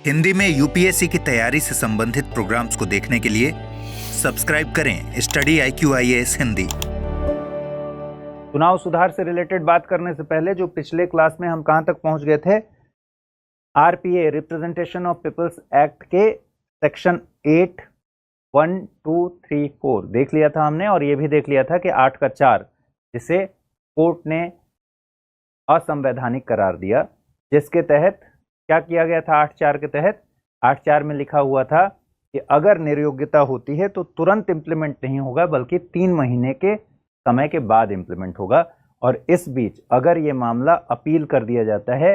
हिंदी में यूपीएससी की तैयारी से संबंधित प्रोग्राम्स को देखने के लिए सब्सक्राइब करें स्टडी IQIAS हिंदी। चुनाव सुधार से रिलेटेड बात करने से पहले जो पिछले क्लास में हम कहां तक पहुंच गए थे, RPA representation of people's act के सेक्शन 8 1 2 3 4 देख लिया था हमने, और ये भी देख लिया था कि 8 का 4 जिसे कोर्ट ने असंवैधानिक करार दिया, जिसके तहत क्या किया गया था। 8.4 के तहत 8.4 में लिखा हुआ था कि अगर निर्योग्यता होती है तो तुरंत इंप्लीमेंट नहीं होगा, बल्कि 3 महीने के समय के बाद इंप्लीमेंट होगा। और इस बीच अगर ये मामला अपील कर दिया जाता है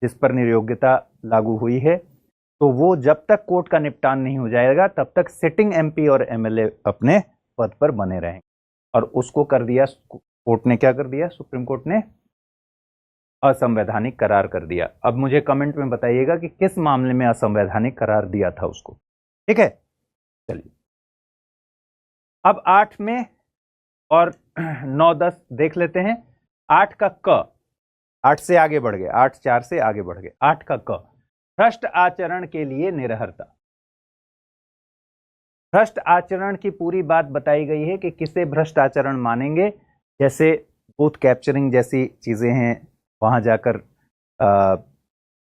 जिस पर निर्योग्यता लागू हुई है, तो वो जब तक कोर्ट का निपटान नहीं हो जाएगा तब तक सिटिंग MP और MLA अपने पद पर बने रहेंगे। और उसको कर दिया कोर्ट ने, क्या कर दिया, सुप्रीम कोर्ट ने असंवैधानिक करार कर दिया। अब मुझे कमेंट में बताइएगा कि किस मामले में असंवैधानिक करार दिया था उसको, ठीक है। चलिए अब 8 में और 9 10 देख लेते हैं। 8 का क, 8 से आगे बढ़ गए, 8.4 से आगे बढ़ गए। 8 का क, भ्रष्ट आचरण के लिए निरहरता। भ्रष्ट आचरण की पूरी बात बताई गई है कि किसे भ्रष्ट आचरण मानेंगे, जैसे बूथ कैप्चरिंग जैसी चीजें हैं, वहां जाकर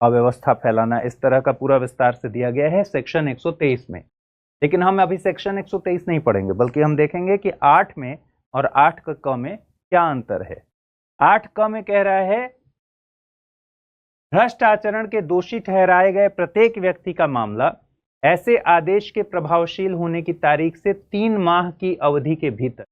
अव्यवस्था फैलाना, इस तरह का पूरा विस्तार से दिया गया है सेक्शन 123 में। लेकिन हम अभी सेक्शन 123 नहीं पढ़ेंगे, बल्कि हम देखेंगे कि 8 में और 8 का क में क्या अंतर है। 8 क में कह रहा है भ्रष्ट आचरण के दोषी ठहराए गए प्रत्येक व्यक्ति का मामला ऐसे आदेश के प्रभावशील होने की तारीख से 3 माह की अवधि के भीतर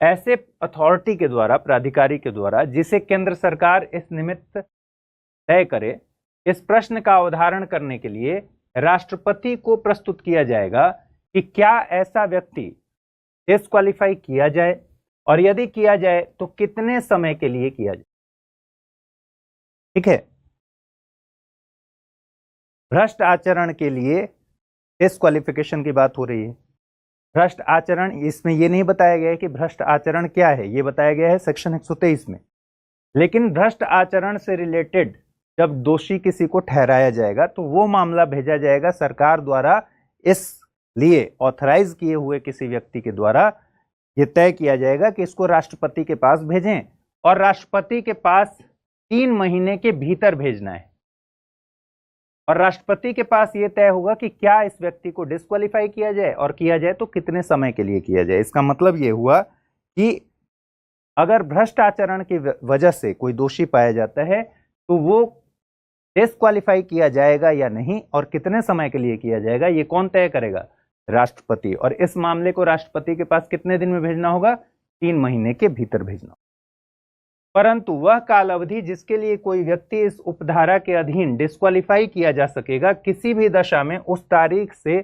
ऐसे अथॉरिटी के द्वारा, प्राधिकारी के द्वारा, जिसे केंद्र सरकार इस निमित्त तय करे, इस प्रश्न का अवधारण करने के लिए राष्ट्रपति को प्रस्तुत किया जाएगा कि क्या ऐसा व्यक्ति डिस्क्वालीफाई किया जाए, और यदि किया जाए तो कितने समय के लिए किया जाए। ठीक है, भ्रष्ट आचरण के लिए डिस्क्वालिफिकेशन की बात हो रही है। भ्रष्ट आचरण, इसमें यह नहीं बताया गया है कि भ्रष्ट आचरण क्या है, यह बताया गया है सेक्शन 123 में। लेकिन भ्रष्ट आचरण से रिलेटेड जब दोषी किसी को ठहराया जाएगा तो वो मामला भेजा जाएगा सरकार द्वारा, इस लिए ऑथराइज किए हुए किसी व्यक्ति के द्वारा। यह तय किया जाएगा कि इसको राष्ट्रपति के पास भेजें, और राष्ट्रपति के पास 3 महीने के भीतर भेजना है। और राष्ट्रपति के पास यह तय होगा कि क्या इस व्यक्ति को डिस्क्वालीफाई किया जाए, और किया जाए तो कितने समय के लिए किया जाए। इसका मतलब यह हुआ कि अगर भ्रष्ट आचरण की वजह से कोई दोषी पाया जाता है तो वो डिस्क्वालीफाई किया जाएगा या नहीं, और कितने समय के लिए किया जाएगा, ये कौन तय करेगा, राष्ट्रपति। और इस मामले को राष्ट्रपति के पास कितने दिन में भेजना होगा, 3 महीने के भीतर भेजना। परंतु वह काल अवधि जिसके लिए कोई व्यक्ति इस उपधारा के अधीन डिस्क्वालीफाई किया जा सकेगा, किसी भी दशा में उस तारीख से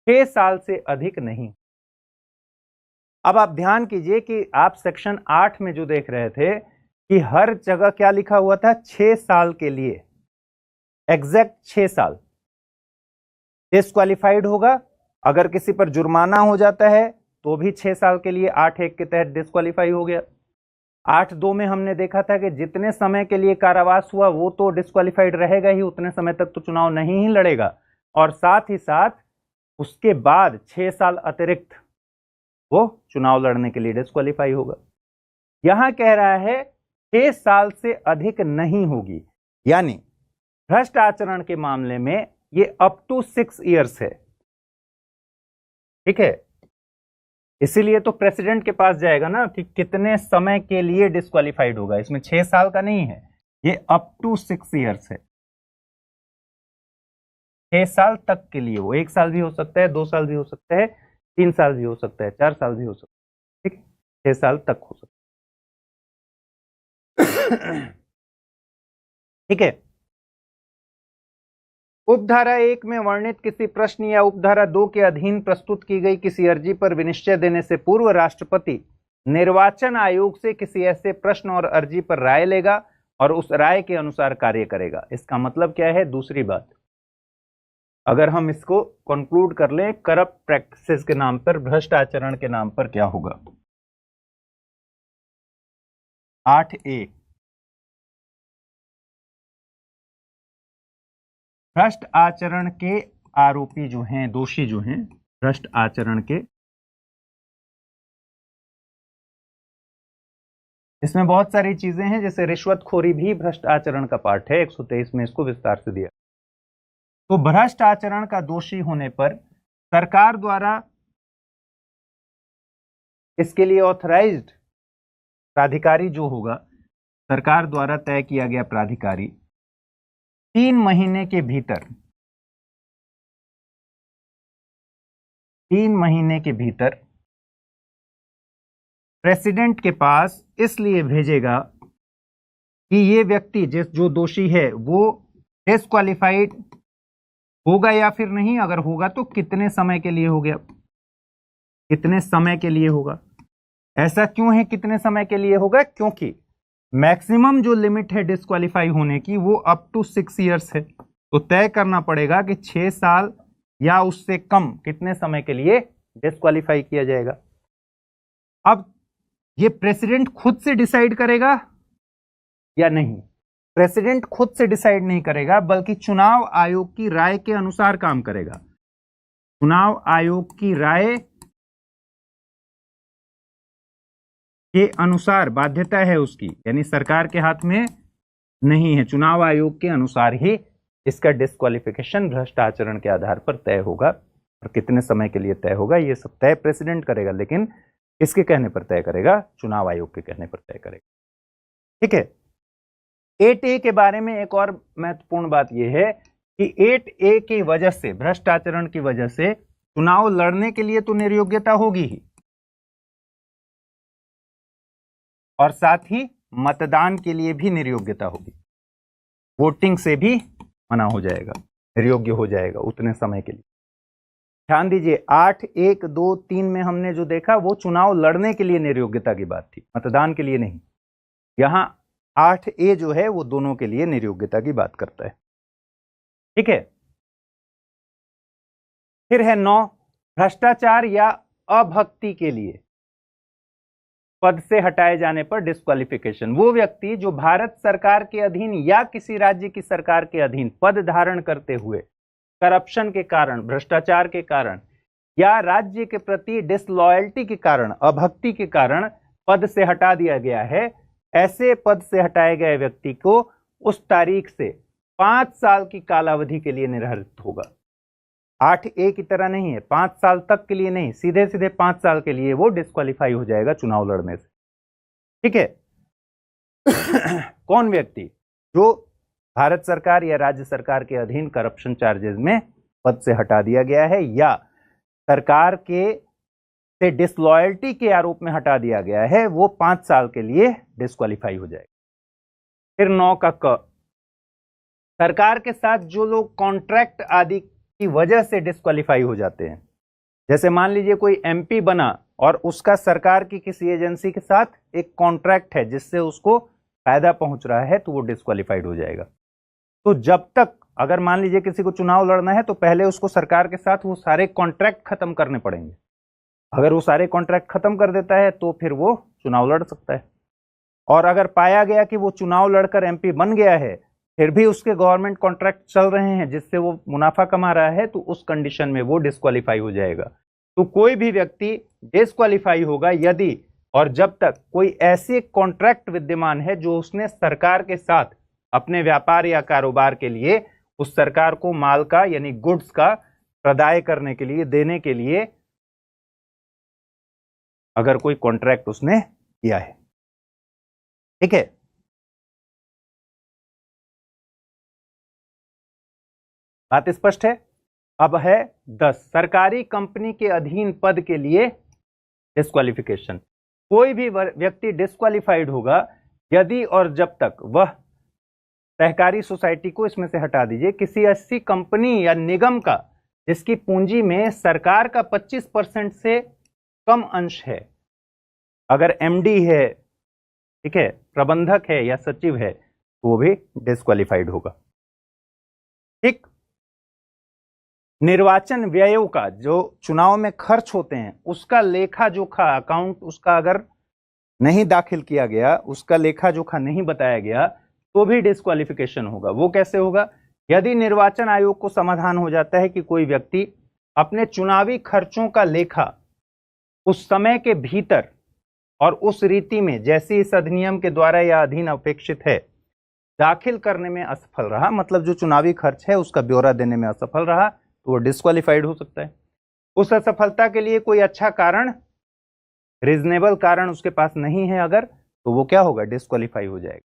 6 साल से अधिक नहीं। अब आप ध्यान कीजिए कि आप सेक्शन 8 में जो देख रहे थे कि हर जगह क्या लिखा हुआ था, 6 साल के लिए, एग्जैक्ट 6 साल। डिस्क्वालीफाइड होगा, अगर किसी पर जुर्माना हो जाता है तो भी 6 साल के लिए 8.1 के तहत डिस्क्वालीफाई हो गया। 8.2 में हमने देखा था कि जितने समय के लिए कारावास हुआ वो तो डिस्क्वालीफाइड रहेगा ही, उतने समय तक तो चुनाव नहीं ही लड़ेगा, और साथ ही साथ उसके बाद 6 साल अतिरिक्त वो चुनाव लड़ने के लिए डिस्क्वालीफाई होगा। यहां कह रहा है 6 साल से अधिक नहीं होगी, यानी भ्रष्ट आचरण के मामले में ये अप टू 6 इयर्स है। ठीक है, इसीलिए तो प्रेसिडेंट के पास जाएगा ना कि कितने समय के लिए डिस्क्वालीफाइड होगा। इसमें 6 साल का नहीं है, ये अप टू 6 इयर्स है। 6 साल तक के लिए, वो 1 साल भी हो सकता है, 2 साल भी हो सकता है, 3 साल भी हो सकता है, 4 साल भी हो सकता है। ठीक, 6 साल तक हो सकता है। ठीक है, उपधारा 1 में वर्णित किसी प्रश्न या उपधारा 2 के अधीन प्रस्तुत की गई किसी अर्जी पर विनिश्चय देने से पूर्व राष्ट्रपति निर्वाचन आयोग से किसी ऐसे प्रश्न और अर्जी पर राय लेगा और उस राय के अनुसार कार्य करेगा। इसका मतलब क्या है, दूसरी बात, अगर हम इसको कंक्लूड कर लें, करप्ट प्रैक्टिसेस के नाम पर, भ्रष्ट आचरण के नाम पर क्या होगा। 8.1 भ्रष्ट आचरण के आरोपी जो हैं, दोषी जो हैं, भ्रष्ट आचरण के, इसमें बहुत सारी चीजें हैं, जैसे रिश्वतखोरी भी भ्रष्ट आचरण का पार्ट है। 123 में इसको विस्तार से दिया। तो भ्रष्ट आचरण का दोषी होने पर सरकार द्वारा इसके लिए ऑथराइज्ड प्राधिकारी जो होगा, सरकार द्वारा तय किया गया प्राधिकारी 3 महीने के भीतर, 3 महीने के भीतर प्रेसिडेंट के पास इसलिए भेजेगा कि ये व्यक्ति जो दोषी है वो डिस्क्वालिफाइड होगा या फिर नहीं। अगर होगा तो कितने समय के लिए हो गया, कितने समय के लिए होगा। ऐसा क्यों है कितने समय के लिए होगा? क्योंकि मैक्सिमम जो लिमिट है डिस्क्वालीफाई होने की वो अप टू 6 इयर्स है। तो तय करना पड़ेगा कि 6 साल या उससे कम कितने समय के लिए डिस्क्वालीफाई किया जाएगा। अब ये प्रेसिडेंट खुद से डिसाइड करेगा या नहीं? प्रेसिडेंट खुद से डिसाइड नहीं करेगा, बल्कि चुनाव आयोग की राय के अनुसार काम करेगा। चुनाव आयोग की राय के अनुसार बाध्यता है उसकी, यानी सरकार के हाथ में नहीं है। चुनाव आयोग के अनुसार ही इसका डिस्क्वालिफिकेशन भ्रष्ट आचरण के आधार पर तय होगा, और कितने समय के लिए तय होगा ये सब तय प्रेसिडेंट करेगा, लेकिन किसके कहने पर तय करेगा? चुनाव आयोग के कहने पर तय करेगा। ठीक है। 8A के बारे में एक और महत्वपूर्ण बात यह है कि 8A की वजह से, भ्रष्ट आचरण की वजह से चुनाव लड़ने के लिए तो निर्योग्यता होगी ही, और साथ ही मतदान के लिए भी निर्योग्यता होगी। वोटिंग से भी मना हो जाएगा, निर्योग्य हो जाएगा उतने समय के लिए। ध्यान दीजिए, 8, 1, 2, 3 में हमने जो देखा वो चुनाव लड़ने के लिए निर्योग्यता की बात थी, मतदान के लिए नहीं। यहां 8A जो है वो दोनों के लिए निर्योग्यता की बात करता है। ठीक है। फिर है 9, भ्रष्टाचार या अभक्ति के लिए पद से हटाए जाने पर डिस्क्वालिफिकेशन। वो व्यक्ति जो भारत सरकार के अधीन या किसी राज्य की सरकार के अधीन पद धारण करते हुए करप्शन के कारण, भ्रष्टाचार के कारण, या राज्य के प्रति डिसलॉयल्टी के कारण, अभक्ति के कारण पद से हटा दिया गया है, ऐसे पद से हटाए गए व्यक्ति को उस तारीख से 5 साल की कालावधि के लिए निरस्त होगा। 8A की तरह नहीं है, 5 साल तक के लिए नहीं, सीधे सीधे 5 साल के लिए वो डिस्क्वालीफाई हो जाएगा चुनाव लड़ने से। ठीक है। कौन व्यक्ति? जो भारत सरकार या राज्य सरकार के अधीन करप्शन चार्जेस में पद से हटा दिया गया है, या सरकार के से डिसलॉयल्टी के आरोप में हटा दिया गया है, वो 5 साल के लिए डिस्क्वालीफाई हो जाएगा। फिर 9 का क, सरकार के साथ जो लोग कॉन्ट्रैक्ट आदि की वजह से डिस्क्वालीफाई हो जाते हैं, जैसे मान लीजिए कोई MP बना और उसका सरकार की किसी एजेंसी के साथ एक कॉन्ट्रैक्ट है जिससे उसको फायदा पहुंच रहा है, तो वो डिस्क्वालीफाइड हो जाएगा। तो जब तक, अगर मान लीजिए किसी को चुनाव लड़ना है तो पहले उसको सरकार के साथ वो सारे कॉन्ट्रैक्ट खत्म करने पड़ेंगे। अगर वो सारे कॉन्ट्रैक्ट खत्म कर देता है तो फिर वो चुनाव लड़ सकता है। और अगर पाया गया कि वो चुनाव लड़कर MP बन गया है, फिर भी उसके गवर्नमेंट कॉन्ट्रैक्ट चल रहे हैं जिससे वो मुनाफा कमा रहा है, तो उस कंडीशन में वो डिस्क्वालीफाई हो जाएगा। तो कोई भी व्यक्ति डिस्क्वालीफाई होगा यदि और जब तक कोई ऐसे कॉन्ट्रैक्ट विद्यमान है जो उसने सरकार के साथ अपने व्यापार या कारोबार के लिए उस सरकार को माल का, यानी गुड्स का प्रदाय करने के लिए, देने के लिए अगर कोई कॉन्ट्रैक्ट उसने किया है। ठीक है। बात स्पष्ट है। अब है 10, सरकारी कंपनी के अधीन पद के लिए डिस्क्वालिफिकेशन। कोई भी व्यक्ति डिस्क्वालिफाइड होगा यदि और जब तक वह सहकारी सोसाइटी को इसमें से हटा दीजिए, किसी ऐसी कंपनी या निगम का जिसकी पूंजी में सरकार का 25% से कम अंश है, अगर MD है, ठीक है, प्रबंधक है या सचिव है, तो वो भी डिस्क्वालिफाइड होगा। ठीक। निर्वाचन व्ययों का, जो चुनाव में खर्च होते हैं, उसका लेखा जोखा, अकाउंट उसका अगर नहीं दाखिल किया गया, उसका लेखा जोखा नहीं बताया गया, तो भी डिस्क्वालिफिकेशन होगा। वो कैसे होगा? यदि निर्वाचन आयोग को समाधान हो जाता है कि कोई व्यक्ति अपने चुनावी खर्चों का लेखा उस समय के भीतर और उस रीति में जैसे इस अधिनियम के द्वारा या अधीन अपेक्षित है दाखिल करने में असफल रहा, मतलब जो चुनावी खर्च है उसका ब्यौरा देने में असफल रहा, तो वो डिस्क्वालिफाइड हो सकता है। उस असफलता के लिए कोई अच्छा कारण, रीजनेबल कारण उसके पास नहीं है अगर, तो वो क्या होगा, डिस्क्वालीफाई हो जाएगा।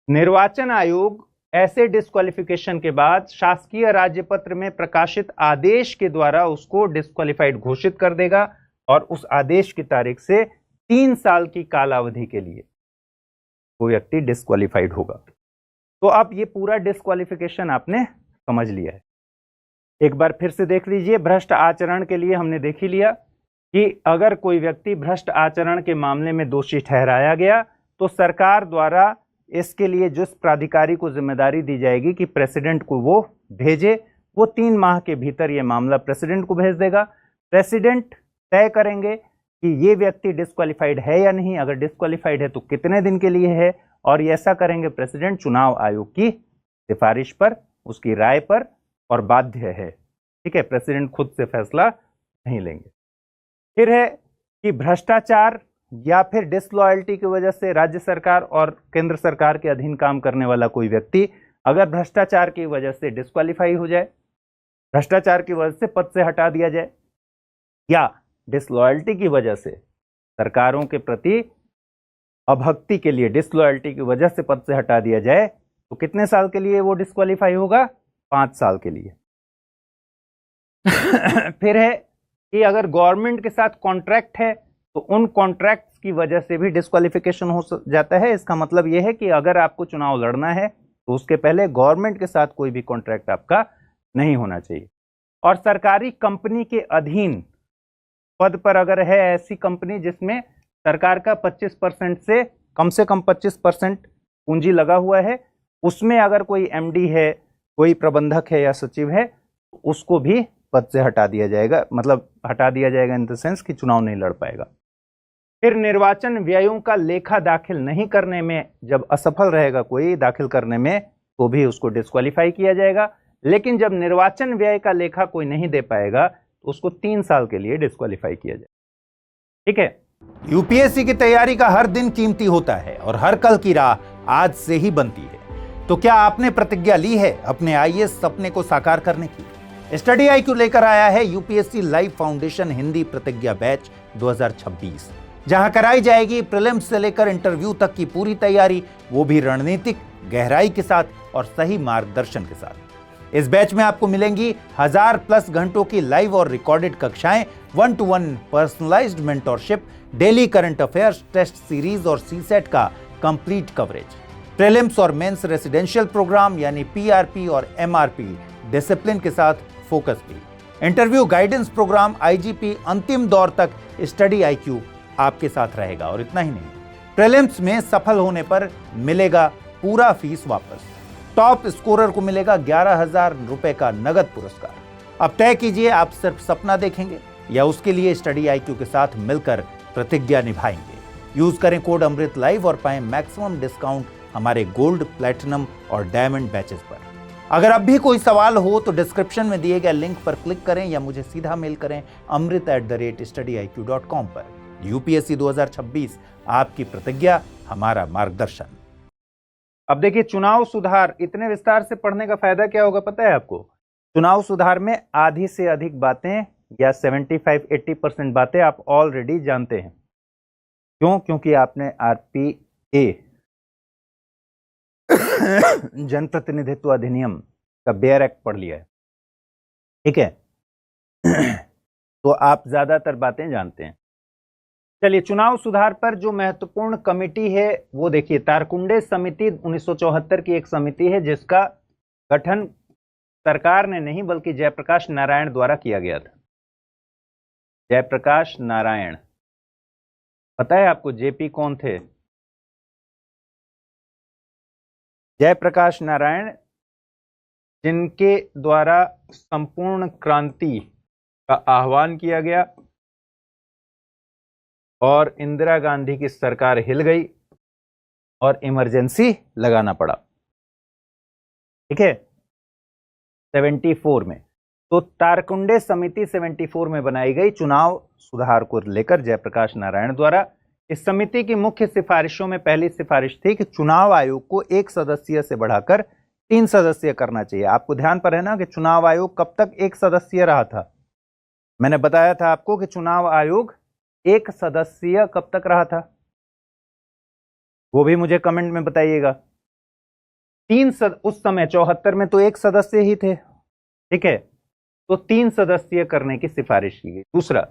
निर्वाचन आयोग ऐसे डिस्क्वालिफिकेशन के बाद शासकीय राज्यपत्र में प्रकाशित आदेश के द्वारा उसको डिस्क्वालिफाइड घोषित कर देगा और उस आदेश की तारीख से 3 साल की कालावधि के लिए वो व्यक्ति डिस्क्वालिफाइड होगा। तो अब ये पूरा डिस्क्वालिफिकेशन आपने समझ लिया है। एक बार फिर से देख लीजिए। भ्रष्ट आचरण के लिए हमने देख ही लिया कि अगर कोई व्यक्ति भ्रष्ट आचरण के मामले में दोषी ठहराया गया तो सरकार द्वारा इसके लिए जिस प्राधिकारी को जिम्मेदारी दी जाएगी कि प्रेसिडेंट को वो भेजे, वो 3 माह के भीतर ये मामला प्रेसिडेंट को भेज देगा। प्रेसिडेंट तय करेंगे कि ये व्यक्ति डिस्क्वालिफाइड है या नहीं, अगर डिस्क्वालिफाइड है तो कितने दिन के लिए है, और ये ऐसा करेंगे प्रेसिडेंट चुनाव आयोग की सिफारिश पर, उसकी राय पर, और बाध्य है, ठीक है, प्रेसिडेंट खुद से फैसला नहीं लेंगे। फिर है कि भ्रष्टाचार या फिर डिसलॉयल्टी की वजह से राज्य सरकार और केंद्र सरकार के अधीन काम करने वाला कोई व्यक्ति अगर भ्रष्टाचार की वजह से डिस्क्वालीफाई हो जाए, भ्रष्टाचार की वजह से पद से हटा दिया जाए, या डिसलॉयल्टी की वजह से सरकारों के प्रति अभक्ति के लिए डिसलॉयल्टी की वजह से पद से हटा दिया जाए, तो कितने साल के लिए वो डिस्क्वालीफाई होगा, 5 साल के लिए। फिर है कि अगर गवर्नमेंट के साथ कॉन्ट्रैक्ट है तो उन कॉन्ट्रैक्ट्स की वजह से भी डिस्क्वालिफिकेशन हो जाता है। इसका मतलब यह है कि अगर आपको चुनाव लड़ना है तो उसके पहले गवर्नमेंट के साथ कोई भी कॉन्ट्रैक्ट आपका नहीं होना चाहिए। और सरकारी कंपनी के अधीन पद पर अगर है ऐसी कंपनी जिसमें सरकार का 25% से कम 25% पूंजी लगा हुआ है, उसमें अगर कोई एमडी है, कोई प्रबंधक है या सचिव है, उसको भी पद से हटा दिया जाएगा, मतलब हटा दिया जाएगा इन द सेंस कि चुनाव नहीं लड़ पाएगा। फिर निर्वाचन व्ययों का लेखा दाखिल नहीं करने में जब असफल रहेगा कोई दाखिल करने में, तो भी उसको डिस्क्वालीफाई किया जाएगा। लेकिन जब निर्वाचन व्यय का लेखा कोई नहीं दे पाएगा तो उसको 3 साल के लिए डिस्क्वालीफाई किया जाएगा, ठीक है। यूपीएससी की तैयारी का हर दिन कीमती होता है और हर कल की राह आज से ही बनती है। तो क्या आपने प्रतिज्ञा ली है अपने आईएएस सपने को साकार करने की? स्टडी IQ लेकर आया है यूपीएससी लाइव फाउंडेशन हिंदी प्रतिज्ञा बैच 2026, जहां कराई जाएगी प्रीलिम्स से लेकर इंटरव्यू तक की पूरी तैयारी, वो भी रणनीतिक गहराई के साथ और सही मार्गदर्शन के साथ। इस बैच में आपको मिलेंगी 1000+ घंटों की लाइव और रिकॉर्डेड कक्षाएं, 1-to-1 personalized mentorship, daily current affairs, test series और सीसेट का कंप्लीट कवरेज, प्रीलिम्स और मेंस रेसिडेंशियल प्रोग्राम यानी PRP और MRP डिसिप्लिन के साथ फोकस भी, इंटरव्यू गाइडेंस प्रोग्राम, IGP, अंतिम दौर तक स्टडी IQ आपके साथ रहेगा। और इतना ही नहीं, प्रीलिम्स में सफल होने पर मिलेगा पूरा फीस वापस, टॉप स्कोरर को मिलेगा 11,000 रुपए का नगद पुरस्कार। अब तय कीजिए आप सिर्फ सपना देखेंगे या उसके लिए स्टडी IQ के साथ मिलकर प्रतिज्ञा निभाएंगे। यूज करें कोड अमृत लाइव और पाएं मैक्सिमम डिस्काउंट हमारे गोल्ड, प्लैटिनम और डायमंड बैचेस पर। अगर अब भी कोई सवाल हो तो डिस्क्रिप्शन में दिए गए लिंक पर क्लिक करें या मुझे सीधा मेल करें amrit@studyiq.com पर। यूपीएससी 2026, आपकी प्रतिज्ञा, हमारा मार्गदर्शन। अब देखिए, चुनाव सुधार, इतने विस्तार से पढ़ने का फायदा क्या होगा पता है आपको? चुनाव सुधार में आधी से अधिक बातें या 75-80% बातें आप ऑलरेडी जानते हैं। क्यों? क्योंकि आपने RPA जनप्रतिनिधित्व अधिनियम का बेयर एक्ट पढ़ लिया है, ठीक है। तो आप ज्यादातर बातें जानते हैं। चलिए, चुनाव सुधार पर जो महत्वपूर्ण कमेटी है वो देखिए, तारकुंडे समिति 1974 की एक समिति है जिसका गठन सरकार ने नहीं बल्कि जयप्रकाश नारायण द्वारा किया गया था। जयप्रकाश नारायण, पता है आपको जेपी कौन थे? जयप्रकाश नारायण, जिनके द्वारा संपूर्ण क्रांति का आह्वान किया गया और इंदिरा गांधी की सरकार हिल गई और इमरजेंसी लगाना पड़ा, ठीक है। 74 में। तो तारकुंडे समिति 74 में बनाई गई चुनाव सुधार को लेकर जयप्रकाश नारायण द्वारा। इस समिति की मुख्य सिफारिशों में पहली सिफारिश थी कि चुनाव आयोग को 1 सदस्यीय से बढ़ाकर 3 सदस्यीय करना चाहिए। आपको ध्यान पर है ना कि चुनाव आयोग कब तक 1 सदस्यीय रहा था? मैंने बताया था आपको कि चुनाव आयोग 1 सदस्यीय कब तक रहा था, वो भी मुझे कमेंट में बताइएगा। उस समय 74 में तो 1 सदस्य ही थे, ठीक है, तो 3 सदस्यीय करने की सिफारिश की गई। दूसरा,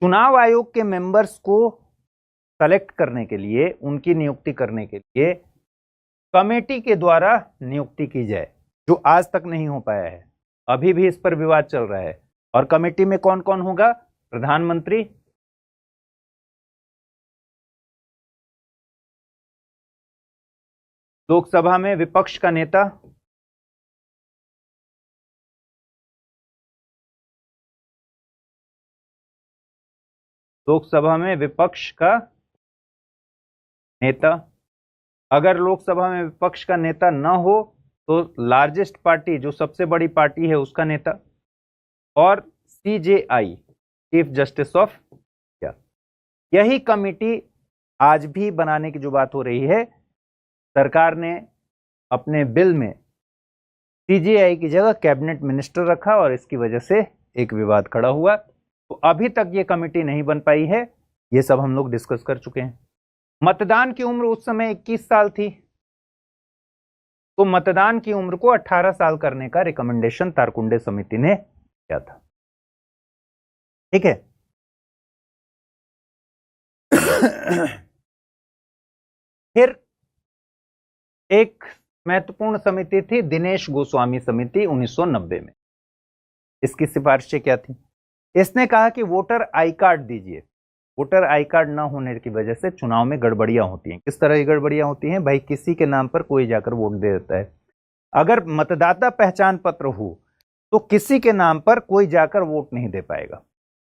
चुनाव आयोग के मेंबर्स को सेलेक्ट करने के लिए, उनकी नियुक्ति करने के लिए कमेटी के द्वारा नियुक्ति की जाए, जो आज तक नहीं हो पाया है। अभी भी इस पर विवाद चल रहा है। और कमेटी में कौन कौन होगा? प्रधानमंत्री, लोकसभा में विपक्ष का नेता, लोकसभा में विपक्ष का नेता, अगर लोकसभा में विपक्ष का नेता न हो तो लार्जेस्ट पार्टी, जो सबसे बड़ी पार्टी है, उसका नेता, और CJI, chief justice of India. यही कमेटी आज भी बनाने की जो बात हो रही है, सरकार ने अपने बिल में सीजेआई की जगह कैबिनेट मिनिस्टर रखा और इसकी वजह से एक विवाद खड़ा हुआ। तो अभी तक ये कमेटी नहीं बन पाई है। ये सब हम लोग डिस्कस कर चुके हैं। मतदान की उम्र उस समय 21 साल थी, तो मतदान की उम्र को 18 साल करने का रिकमेंडेशन तारकुंडे समिति ने किया था, ठीक है। फिर एक महत्वपूर्ण समिति थी दिनेश गोस्वामी समिति 1990 में। इसकी सिफारिशें क्या थी? इसने कहा कि वोटर आई कार्ड दीजिए। वोटर आई कार्ड ना होने की वजह से चुनाव में गड़बड़ियां होती हैं। किस तरह की गड़बड़ियां होती हैं? भाई, किसी के नाम पर कोई जाकर वोट दे देता है। अगर मतदाता पहचान पत्र हो तो किसी के नाम पर कोई जाकर वोट नहीं दे पाएगा,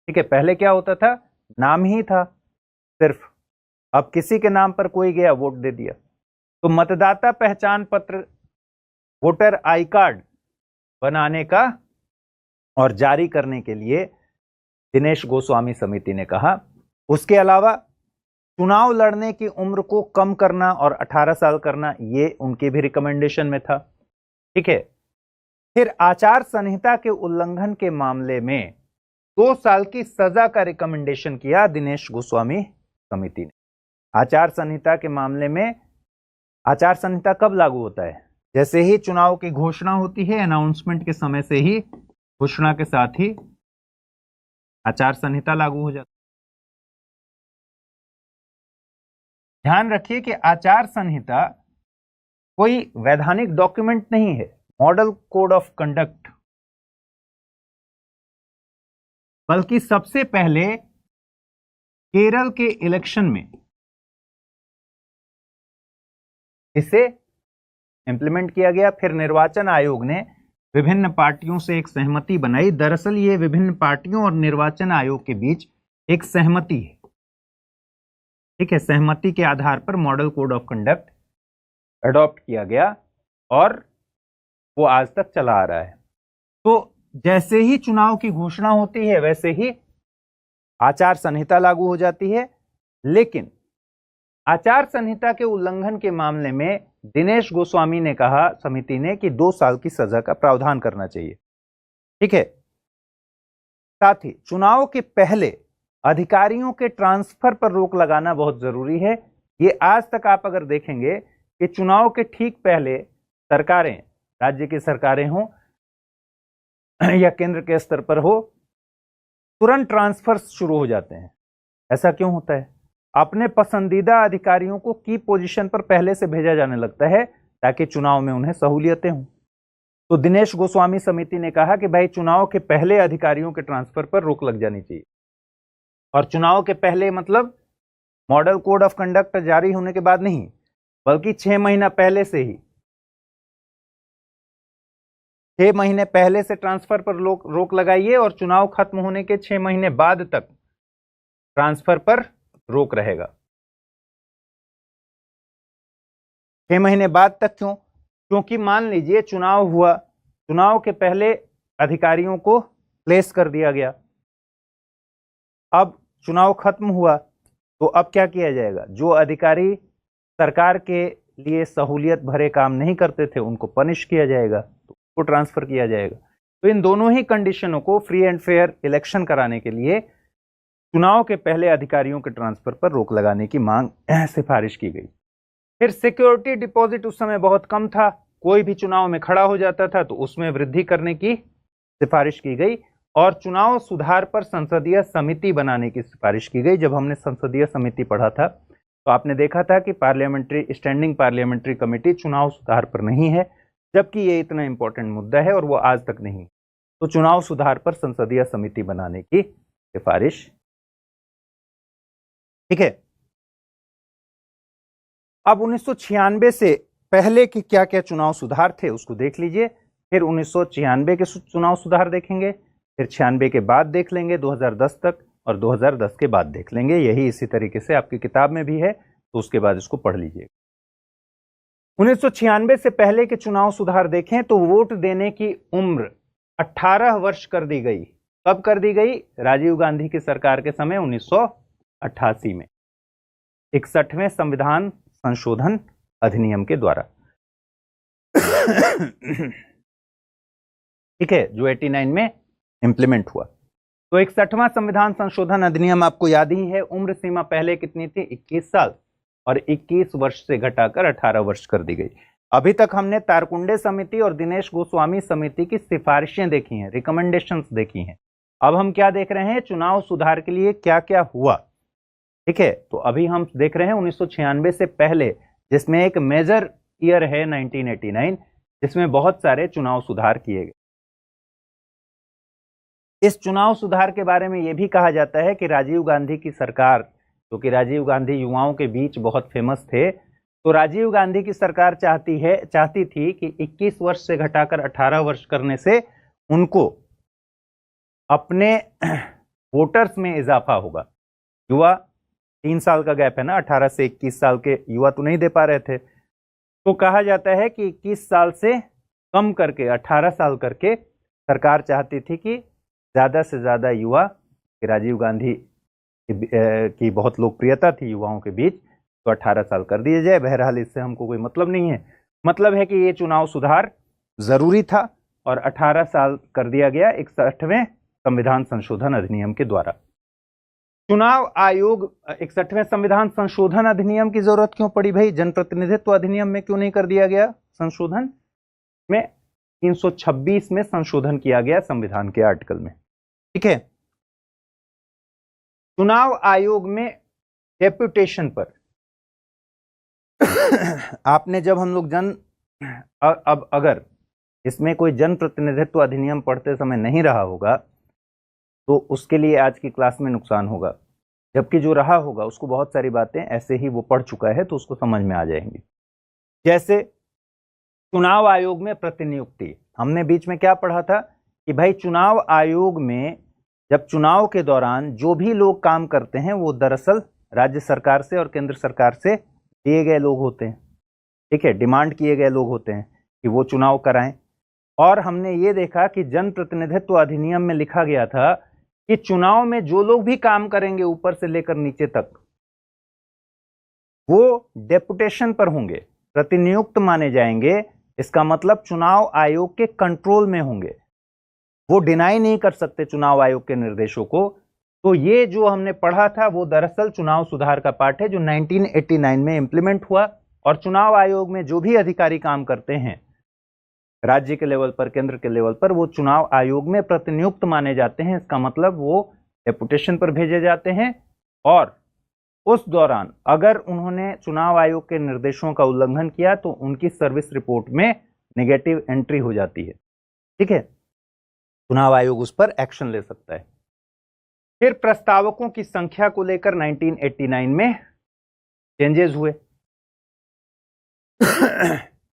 ठीक है। पहले क्या होता था? नाम ही था सिर्फ। अब किसी के नाम पर कोई गया, वोट दे दिया। तो मतदाता पहचान पत्र, वोटर आई कार्ड बनाने का और जारी करने के लिए दिनेश गोस्वामी समिति ने कहा। उसके अलावा चुनाव लड़ने की उम्र को कम करना और 18 साल करना, ये उनके भी रिकमेंडेशन में था, ठीक है। फिर आचार संहिता के उल्लंघन के मामले में 2 साल की सजा का रिकमेंडेशन किया दिनेश गोस्वामी समिति ने। आचार संहिता के मामले में, आचार संहिता कब लागू होता है? जैसे ही चुनाव की घोषणा होती है, अनाउंसमेंट के समय से ही, घोषणा के साथ ही आचार संहिता लागू हो जाती है। ध्यान रखिए कि आचार संहिता कोई वैधानिक डॉक्यूमेंट नहीं है, मॉडल कोड ऑफ कंडक्ट, बल्कि सबसे पहले केरल के इलेक्शन में इसे इंप्लीमेंट किया गया। फिर निर्वाचन आयोग ने विभिन्न पार्टियों से एक सहमति बनाई। दरअसल ये विभिन्न पार्टियों और निर्वाचन आयोग के बीच एक सहमति है, ठीक है। सहमति के आधार पर model code of conduct adopt किया गया और वो आज तक चला आ रहा है। तो जैसे ही चुनाव की घोषणा होती है, वैसे ही आचार संहिता लागू हो जाती है। लेकिन आचार संहिता के उल्लंघन के मामले में दिनेश गोस्वामी ने कहा, समिति ने, कि 2 साल की सजा का प्रावधान करना चाहिए, ठीक है। साथ ही चुनाव के पहले अधिकारियों के ट्रांसफर पर रोक लगाना बहुत जरूरी है। ये आज तक आप अगर देखेंगे कि चुनाव के ठीक पहले सरकारें, राज्य की सरकारें हों या केंद्र के स्तर पर हो, तुरंत ट्रांसफर शुरू हो जाते हैं। ऐसा क्यों होता है? अपने पसंदीदा अधिकारियों को की पोजीशन पर पहले से भेजा जाने लगता है ताकि चुनाव में उन्हें सहूलियतें हों। तो दिनेश गोस्वामी समिति ने कहा कि भाई, चुनाव के पहले अधिकारियों के ट्रांसफर पर रोक लग जानी चाहिए। और चुनाव के पहले मतलब मॉडल कोड ऑफ कंडक्ट जारी होने के बाद नहीं, बल्कि 6 महीना पहले से ही, 6 महीने पहले से ट्रांसफर पर रोक लगाइए और चुनाव खत्म होने के 6 महीने बाद तक ट्रांसफर पर रोक रहेगा। 6 महीने बाद तक क्यों? क्योंकि मान लीजिए चुनाव हुआ, चुनाव के पहले अधिकारियों को प्लेस कर दिया गया। अब चुनाव खत्म हुआ तो अब क्या किया जाएगा? जो अधिकारी सरकार के लिए सहूलियत भरे काम नहीं करते थे उनको पनिश किया जाएगा, तो उनको ट्रांसफर किया जाएगा। तो इन दोनों ही कंडीशनों को फ्री एंड फेयर इलेक्शन कराने के लिए चुनाव के पहले अधिकारियों के ट्रांसफर पर रोक लगाने की मांग सिफारिश की गई। फिर सिक्योरिटी डिपॉजिट उस समय बहुत कम था, कोई भी चुनाव में खड़ा हो जाता था तो उसमें वृद्धि करने की सिफारिश की गई और चुनाव सुधार पर संसदीय समिति बनाने की सिफारिश की गई। जब हमने संसदीय समिति पढ़ा था तो आपने देखा था कि स्टैंडिंग पार्लियामेंट्री कमेटी चुनाव सुधार पर नहीं है, जबकि ये इतना इंपॉर्टेंट मुद्दा है और वो आज तक नहीं। तो चुनाव सुधार पर संसदीय समिति बनाने की सिफारिश, ठीक है। अब 1996 से पहले के क्या क्या चुनाव सुधार थे उसको देख लीजिए। फिर 1996 के चुनाव सुधार देखेंगे, फिर 96 के बाद देख लेंगे 2010 तक, और 2010 के बाद देख लेंगे। यही इसी तरीके से आपकी किताब में भी है, तो उसके बाद इसको पढ़ लीजिए। 1996 से पहले के चुनाव सुधार देखें तो वोट देने की उम्र 18 वर्ष कर दी गई। कब कर दी गई? राजीव गांधी की सरकार के समय 1988 में 61वें संविधान संशोधन अधिनियम के द्वारा, ठीक है, जो 89 में इंप्लीमेंट हुआ। तो 61वां संविधान संशोधन अधिनियम आपको याद ही है। उम्र सीमा पहले कितनी थी? 21 साल, और 21 वर्ष से घटाकर 18 वर्ष कर दी गई। अभी तक हमने तारकुंडे समिति और दिनेश गोस्वामी समिति की सिफारिशें देखी हैं, रिकमेंडेशंस देखी हैं। अब हम क्या देख रहे हैं? चुनाव सुधार के लिए क्या क्या हुआ, ठीक है। तो अभी हम देख रहे हैं 1996 से पहले, जिसमें एक मेजर ईयर है 1989, जिसमें बहुत सारे चुनाव सुधार किए गए। इस चुनाव सुधार के बारे में यह भी कहा जाता है कि राजीव गांधी की सरकार, क्योंकि राजीव गांधी युवाओं के बीच बहुत फेमस थे, तो राजीव गांधी की सरकार चाहती थी कि 21 वर्ष से घटाकर 18 वर्ष करने से उनको अपने वोटर्स में इजाफा होगा। युवा 3 साल का गैप है ना, 18 से 21 साल के युवा तो नहीं दे पा रहे थे, तो कहा जाता है कि 21 साल से कम करके 18 साल करके सरकार चाहती थी कि ज़्यादा से ज़्यादा युवा, राजीव गांधी की बहुत लोकप्रियता थी युवाओं के बीच, तो 18 साल कर दिए जाए। बहरहाल इससे हमको कोई मतलब नहीं है, मतलब है कि ये चुनाव सुधार ज़रूरी था और 18 साल कर दिया गया 61वें संविधान संशोधन अधिनियम के द्वारा। चुनाव आयोग 61वें संविधान संशोधन अधिनियम की जरूरत क्यों पड़ी भाई? जनप्रतिनिधित्व अधिनियम में क्यों नहीं कर दिया गया संशोधन? में 326 में संशोधन किया गया संविधान के आर्टिकल में, ठीक है। चुनाव आयोग में डेप्यूटेशन पर आपने जब हम लोग अब अगर इसमें कोई जनप्रतिनिधित्व अधिनियम पढ़ते समय नहीं रहा होगा तो उसके लिए आज की क्लास में नुकसान होगा, जबकि जो रहा होगा उसको बहुत सारी बातें ऐसे ही वो पढ़ चुका है तो उसको समझ में आ जाएंगी। जैसे चुनाव आयोग में प्रतिनियुक्ति, हमने बीच में क्या पढ़ा था कि भाई चुनाव आयोग में जब चुनाव के दौरान जो भी लोग काम करते हैं वो दरअसल राज्य सरकार से और केंद्र सरकार से दिए गए लोग होते हैं, ठीक है, डिमांड किए गए लोग होते हैं कि वो चुनाव कराएं। और हमने ये देखा कि जनप्रतिनिधित्व अधिनियम में लिखा गया था कि चुनाव में जो लोग भी काम करेंगे ऊपर से लेकर नीचे तक वो डेपुटेशन पर होंगे, प्रतिनियुक्त माने जाएंगे। इसका मतलब चुनाव आयोग के कंट्रोल में होंगे, वो डिनाई नहीं कर सकते चुनाव आयोग के निर्देशों को। तो ये जो हमने पढ़ा था वो दरअसल चुनाव सुधार का पार्ट है जो 1989 में इंप्लीमेंट हुआ। और चुनाव आयोग में जो भी अधिकारी काम करते हैं राज्य के लेवल पर, केंद्र के लेवल पर, वो चुनाव आयोग में प्रतिनियुक्त माने जाते हैं। इसका मतलब वो डेपुटेशन पर भेजे जाते हैं और उस दौरान अगर उन्होंने चुनाव आयोग के निर्देशों का उल्लंघन किया तो उनकी सर्विस रिपोर्ट में नेगेटिव एंट्री हो जाती है, ठीक है। चुनाव आयोग उस पर एक्शन ले सकता है। फिर प्रस्तावकों की संख्या को लेकर 1989 में चेंजेस हुए।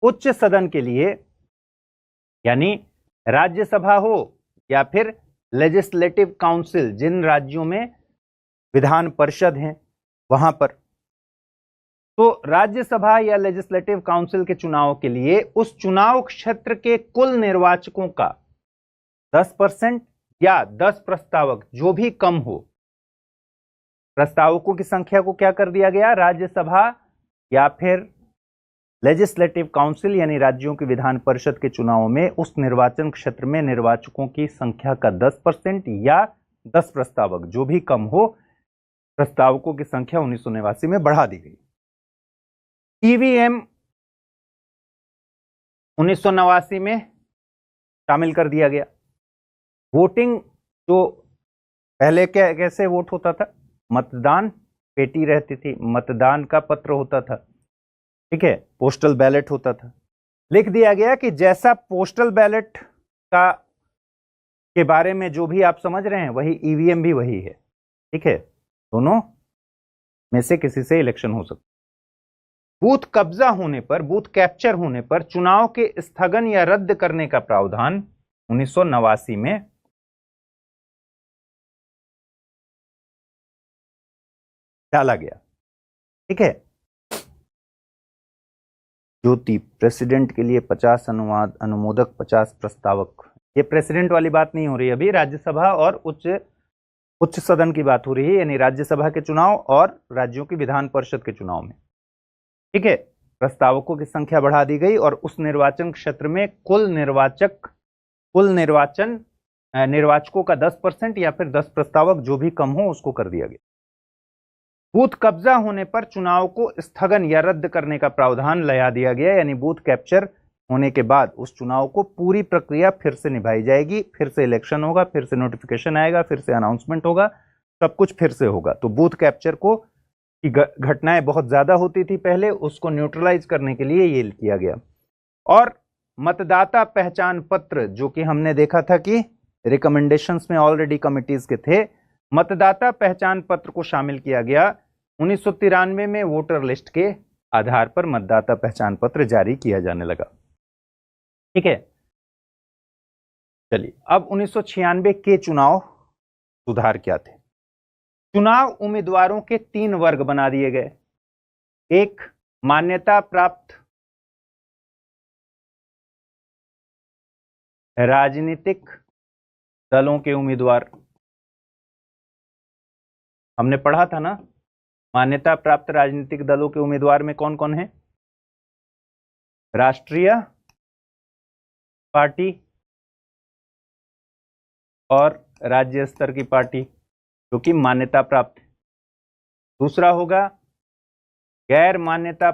उच्च सदन के लिए, यानी राज्यसभा हो या फिर लेजिस्लेटिव काउंसिल, जिन राज्यों में विधान परिषद हैं वहां पर तो राज्यसभा या लेजिस्लेटिव काउंसिल के चुनाव के लिए उस चुनाव क्षेत्र के कुल निर्वाचकों का 10% या 10 प्रस्तावक जो भी कम हो, प्रस्तावकों की संख्या को क्या कर दिया गया, राज्यसभा या फिर लेजिस्लेटिव काउंसिल यानी राज्यों की विधान परिषद के चुनाव में उस निर्वाचन क्षेत्र में निर्वाचकों की संख्या का 10% या 10 प्रस्तावक जो भी कम हो, प्रस्तावकों की संख्या 1989 में बढ़ा दी गई। ईवीएम 1989 में शामिल कर दिया गया। वोटिंग जो पहले कैसे वोट होता था, मतदान पेटी रहती थी, मतदान का पत्र होता था, ठीक है, पोस्टल बैलेट होता था। लिख दिया गया कि जैसा पोस्टल बैलेट का के बारे में जो भी आप समझ रहे हैं वही ईवीएम भी वही है, ठीक है, दोनों में से किसी से इलेक्शन हो सकता। बूथ कब्जा होने पर, बूथ कैप्चर होने पर चुनाव के स्थगन या रद्द करने का प्रावधान 1989 में डाला गया, ठीक है। ज्योति, प्रेसिडेंट के लिए 50 अनुमोदक 50 प्रस्तावक, ये प्रेसिडेंट वाली बात नहीं हो रही, अभी राज्यसभा और उच्च सदन की बात हो रही है, यानी राज्यसभा के चुनाव और राज्यों की विधान परिषद के चुनाव में, ठीक है। प्रस्तावकों की संख्या बढ़ा दी गई और उस निर्वाचन क्षेत्र में कुल निर्वाचकों का 10% या फिर 10 प्रस्तावक जो भी कम हो उसको कर दिया गया। बूथ कब्जा होने पर चुनाव को स्थगन या रद्द करने का प्रावधान लगा दिया गया, यानी बूथ कैप्चर होने के बाद उस चुनाव को पूरी प्रक्रिया फिर से निभाई जाएगी, फिर से इलेक्शन होगा, फिर से नोटिफिकेशन आएगा, फिर से अनाउंसमेंट होगा, सब कुछ फिर से होगा। तो बूथ कैप्चर को की घटनाएं बहुत ज्यादा होती थी पहले, उसको न्यूट्रलाइज करने के लिए ये किया गया। और मतदाता पहचान पत्र, जो कि हमने देखा था कि रिकमेंडेशंस में ऑलरेडी कमिटीज के थे, मतदाता पहचान पत्र को शामिल किया गया। 1993 में वोटर लिस्ट के आधार पर मतदाता पहचान पत्र जारी किया जाने लगा, ठीक है। चलिए, अब 1996 के चुनाव सुधार क्या थे। चुनाव उम्मीदवारों के 3 वर्ग बना दिए गए। एक, मान्यता प्राप्त राजनीतिक दलों के उम्मीदवार, हमने पढ़ा था ना, मान्यता प्राप्त राजनीतिक दलों के उम्मीदवार में कौन कौन है, राष्ट्रीय पार्टी और राज्य स्तर की पार्टी जो कि मान्यता प्राप्त है। दूसरा होगा गैर मान्यता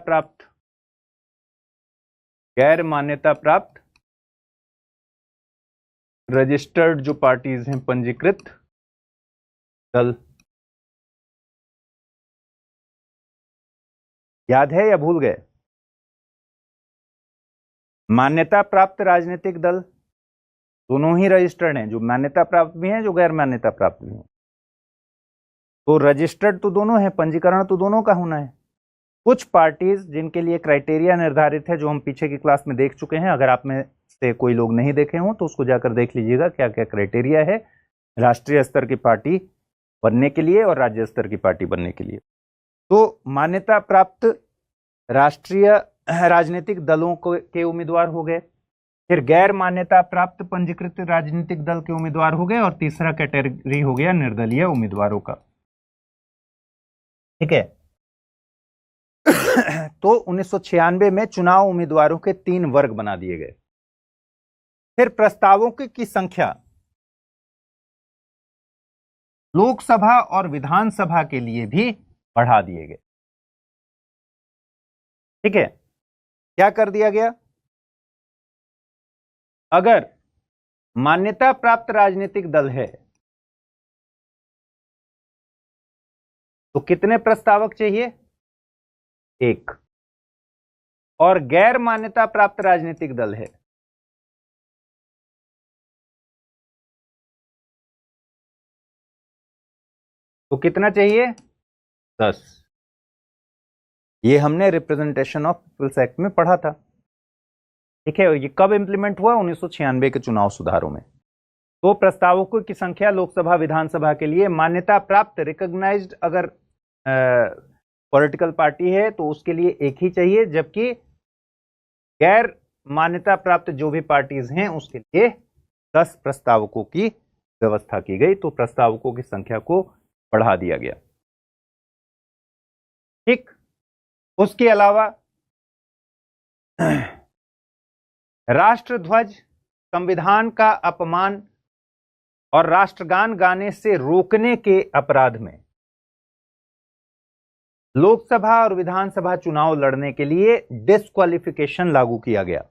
प्राप्त रजिस्टर्ड जो पार्टीज हैं, पंजीकृत दल। याद है या भूल गए? मान्यता प्राप्त राजनीतिक दल दोनों ही रजिस्टर्ड हैं, जो मान्यता प्राप्त भी हैं, जो गैर मान्यता प्राप्त भी हैं। तो रजिस्टर्ड तो दोनों है, पंजीकरण तो दोनों का होना है। कुछ पार्टीज जिनके लिए क्राइटेरिया निर्धारित है, जो हम पीछे की क्लास में देख चुके हैं, अगर आप में से कोई लोग नहीं देखे हों तो उसको जाकर देख लीजिएगा क्या क्या क्राइटेरिया है राष्ट्रीय स्तर की पार्टी बनने के लिए और राज्य स्तर की पार्टी बनने के लिए। तो मान्यता प्राप्त राष्ट्रीय राजनीतिक दलों के उम्मीदवार हो गए, फिर गैर मान्यता प्राप्त पंजीकृत राजनीतिक दल के उम्मीदवार हो गए, और तीसरा कैटेगरी हो गया निर्दलीय उम्मीदवारों का, ठीक है। तो 1996 में चुनाव उम्मीदवारों के 3 वर्ग बना दिए गए। फिर प्रस्तावों की संख्या लोकसभा और विधानसभा के लिए भी बढ़ा दिए गए, ठीक है। क्या कर दिया गया? अगर मान्यता प्राप्त राजनीतिक दल है तो कितने प्रस्तावक चाहिए? 1। और गैर मान्यता प्राप्त राजनीतिक दल है तो कितना चाहिए? 10। ये हमने रिप्रेजेंटेशन ऑफ पीपल्स एक्ट में पढ़ा था, ठीक है। ये कब इंप्लीमेंट हुआ? 1996 के चुनाव सुधारों में। तो प्रस्तावकों की संख्या लोकसभा विधानसभा के लिए मान्यता प्राप्त रिकॉग्नाइज्ड अगर पॉलिटिकल पार्टी है तो उसके लिए एक ही चाहिए, जबकि गैर मान्यता प्राप्त जो भी पार्टीज हैं उसके लिए 10 प्रस्तावकों की व्यवस्था की गई। तो प्रस्तावकों की संख्या को बढ़ा दिया गया। ठीक, उसके अलावा राष्ट्रध्वज, संविधान का अपमान और राष्ट्रगान गाने से रोकने के अपराध में लोकसभा और विधानसभा चुनाव लड़ने के लिए डिस्क्वालिफिकेशन लागू किया गया,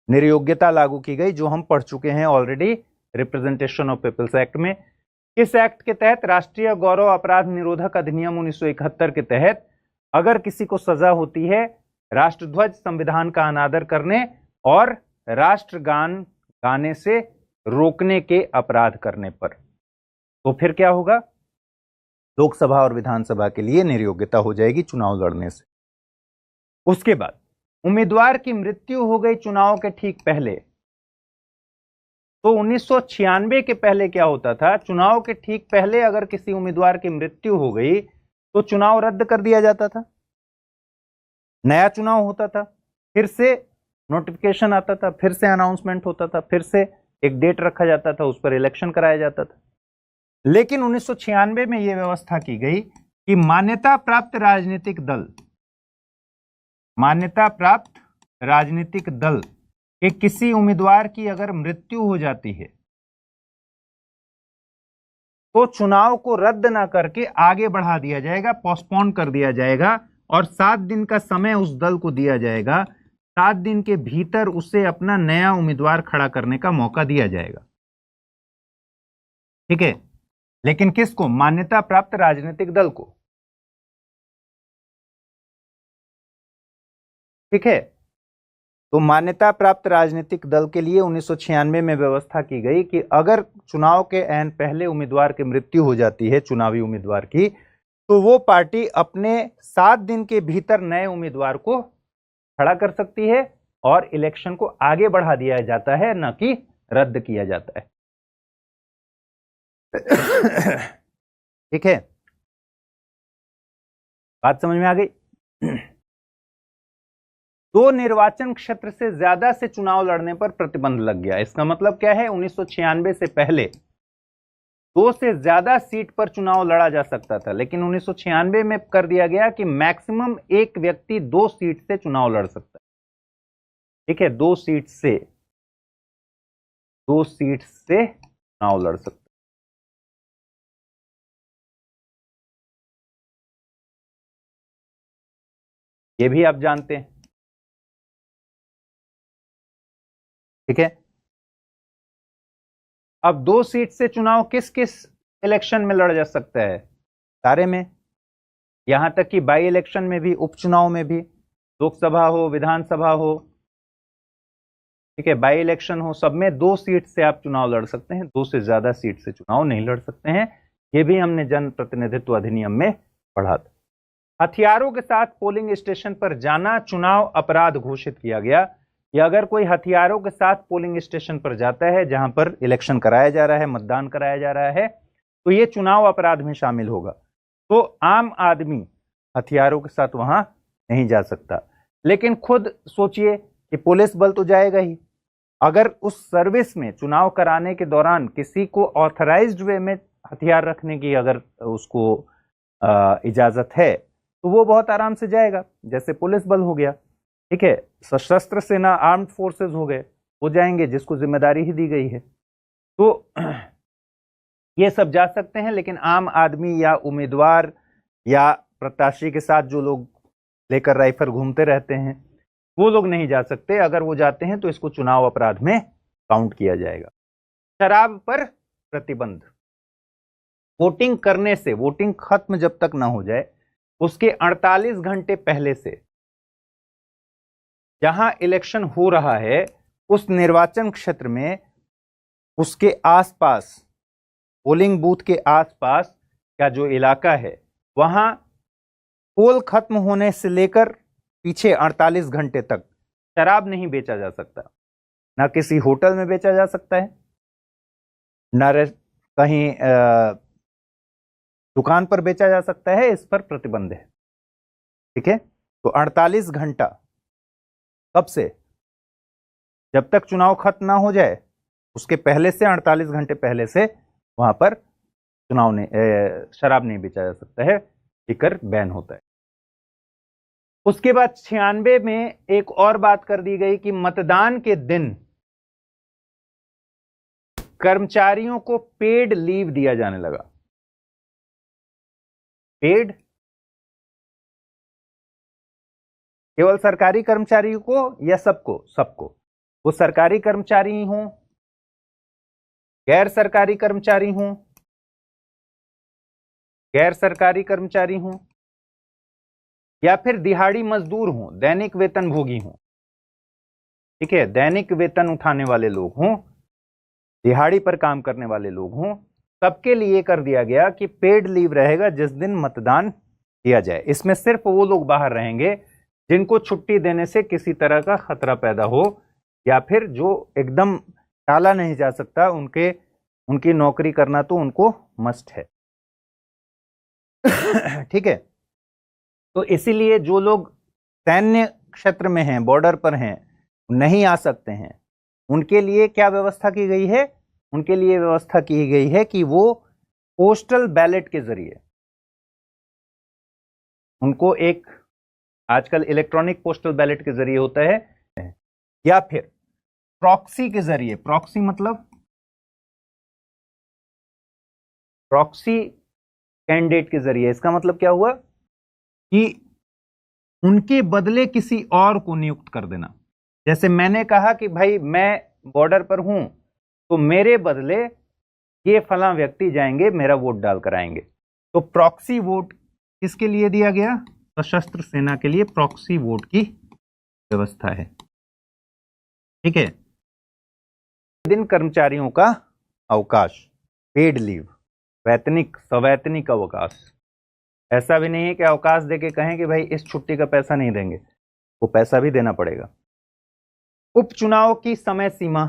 निर्योग्यता लागू की गई, जो हम पढ़ चुके हैं already representation of people's act में। इस एक्ट के तहत राष्ट्रीय गौरव अपराध निरोधक अधिनियम 1971 के तहत अगर किसी को सजा होती है राष्ट्रध्वज, संविधान का अनादर करने और राष्ट्रगान गाने से रोकने के अपराध करने पर, तो फिर क्या होगा? लोकसभा और विधानसभा के लिए निर्योग्यता हो जाएगी चुनाव लड़ने से। उसके बाद उम्मीदवार की मृत्यु हो गई चुनाव के ठीक पहले। तो 1996 के पहले क्या होता था? चुनाव के ठीक पहले अगर किसी उम्मीदवार की मृत्यु हो गई तो चुनाव रद्द कर दिया जाता था, नया चुनाव होता था, फिर से नोटिफिकेशन आता था, फिर से अनाउंसमेंट होता था, फिर से एक डेट रखा जाता था, उस पर इलेक्शन कराया जाता था। लेकिन 1996 में यह व्यवस्था की गई कि मान्यता प्राप्त राजनीतिक दल, मान्यता प्राप्त राजनीतिक दल के किसी उम्मीदवार की अगर मृत्यु हो जाती है तो चुनाव को रद्द ना करके आगे बढ़ा दिया जाएगा, पोस्टपोन कर दिया जाएगा और 7 दिन का समय उस दल को दिया जाएगा। 7 दिन के भीतर उसे अपना नया उम्मीदवार खड़ा करने का मौका दिया जाएगा। ठीक है, लेकिन किसको? मान्यता प्राप्त राजनीतिक दल को। ठीक है, तो मान्यता प्राप्त राजनीतिक दल के लिए 1996 में व्यवस्था की गई कि अगर चुनाव के ऐन पहले उम्मीदवार की मृत्यु हो जाती है, चुनावी उम्मीदवार की, तो वो पार्टी अपने 7 दिन के भीतर नए उम्मीदवार को खड़ा कर सकती है और इलेक्शन को आगे बढ़ा दिया जाता है, न कि रद्द किया जाता है। ठीक है, बात समझ में आ गई? 2 निर्वाचन क्षेत्र से ज्यादा से चुनाव लड़ने पर प्रतिबंध लग गया। इसका मतलब क्या है? 1996 से पहले 2 से ज्यादा सीट पर चुनाव लड़ा जा सकता था, लेकिन 1996 में कर दिया गया कि मैक्सिमम एक व्यक्ति 2 सीट से चुनाव लड़ सकता है। ठीक है, 2 सीट से चुनाव लड़ सकता है। ये भी आप जानते हैं। ठीक है, अब 2 सीट से चुनाव किस किस इलेक्शन में लड़ जा सकता है? सारे में, यहां तक कि बाई इलेक्शन में भी, उपचुनाव में भी, लोकसभा हो, विधानसभा हो, ठीक है, बाई इलेक्शन हो, सब में 2 सीट से आप चुनाव लड़ सकते हैं, 2 से ज्यादा सीट से चुनाव नहीं लड़ सकते हैं। यह भी हमने जन प्रतिनिधित्व अधिनियम में पढ़ा था। हथियारों के साथ पोलिंग स्टेशन पर जाना चुनाव अपराध घोषित किया गया। या अगर कोई हथियारों के साथ पोलिंग स्टेशन पर जाता है जहां पर इलेक्शन कराया जा रहा है, मतदान कराया जा रहा है, तो यह चुनाव अपराध में शामिल होगा। तो आम आदमी हथियारों के साथ वहां नहीं जा सकता। लेकिन खुद सोचिए कि पुलिस बल तो जाएगा ही। अगर उस सर्विस में चुनाव कराने के दौरान किसी को ऑथराइज्ड वे में हथियार रखने की अगर उसको इजाजत है तो वो बहुत आराम से जाएगा, जैसे पुलिस बल हो गया। ठीक है, सशस्त्र सेना, आर्म्ड फोर्सेस हो गए, वो जाएंगे जिसको जिम्मेदारी ही दी गई है। तो ये सब जा सकते हैं, लेकिन आम आदमी या उम्मीदवार या प्रत्याशी के साथ जो लोग लेकर राइफल घूमते रहते हैं वो लोग नहीं जा सकते। अगर वो जाते हैं तो इसको चुनाव अपराध में काउंट किया जाएगा। शराब पर प्रतिबंध। वोटिंग करने से, वोटिंग खत्म जब तक ना हो जाए उसके 48 घंटे पहले से जहां इलेक्शन हो रहा है उस निर्वाचन क्षेत्र में, उसके आसपास, पोलिंग बूथ के आसपास का जो इलाका है वहां पोल खत्म होने से लेकर पीछे 48 घंटे तक शराब नहीं बेचा जा सकता। ना किसी होटल में बेचा जा सकता है, ना कहीं दुकान पर बेचा जा सकता है। इस पर प्रतिबंध है। ठीक है, तो 48 घंटा कब से, जब तक चुनाव खत्म ना हो जाए उसके पहले से 48 घंटे पहले से वहां पर चुनाव नहीं शराब नहीं बेचा जा सकता है, लिकर बैन होता है। उसके बाद 96 में एक और बात कर दी गई कि मतदान के दिन कर्मचारियों को पेड लीव दिया जाने लगा। पेड केवल सरकारी कर्मचारियों को या सबको? सबको। वो सरकारी कर्मचारी हों, गैर सरकारी कर्मचारी हों, गैर सरकारी कर्मचारी हों, या फिर दिहाड़ी मजदूर हों, दैनिक वेतन भोगी हों। ठीक है, दैनिक वेतन उठाने वाले लोग हों, दिहाड़ी पर काम करने वाले लोग हों, सबके लिए कर दिया गया कि पेड लीव रहेगा जिस दिन मतदान किया जाए। इसमें सिर्फ वो लोग बाहर रहेंगे जिनको छुट्टी देने से किसी तरह का खतरा पैदा हो, या फिर जो एकदम टाला नहीं जा सकता, उनकी नौकरी करना तो उनको मस्ट है। ठीक है, तो इसीलिए जो लोग सैन्य क्षेत्र में हैं, बॉर्डर पर हैं, नहीं आ सकते हैं, उनके लिए क्या व्यवस्था की गई है? उनके लिए व्यवस्था की गई है कि वो पोस्टल बैलेट के जरिए, उनको एक आजकल इलेक्ट्रॉनिक पोस्टल बैलेट के जरिए होता है, या फिर प्रॉक्सी के जरिए। प्रॉक्सी मतलब प्रॉक्सी कैंडिडेट के जरिए। इसका मतलब क्या हुआ कि उनके बदले किसी और को नियुक्त कर देना। जैसे मैंने कहा कि भाई मैं बॉर्डर पर हूं, तो मेरे बदले ये फलां व्यक्ति जाएंगे, मेरा वोट डाल कर आएंगे। तो प्रॉक्सी वोट किसके लिए दिया गया? सशस्त्र सेना के लिए प्रॉक्सी वोट की व्यवस्था है। ठीक है, दिन कर्मचारियों का अवकाश, पेड लीव, वैतनिक सवैतनिक अवकाश। ऐसा भी नहीं है कि अवकाश देके कहें कि भाई इस छुट्टी का पैसा नहीं देंगे, वो पैसा भी देना पड़ेगा। उपचुनाव की समय सीमा,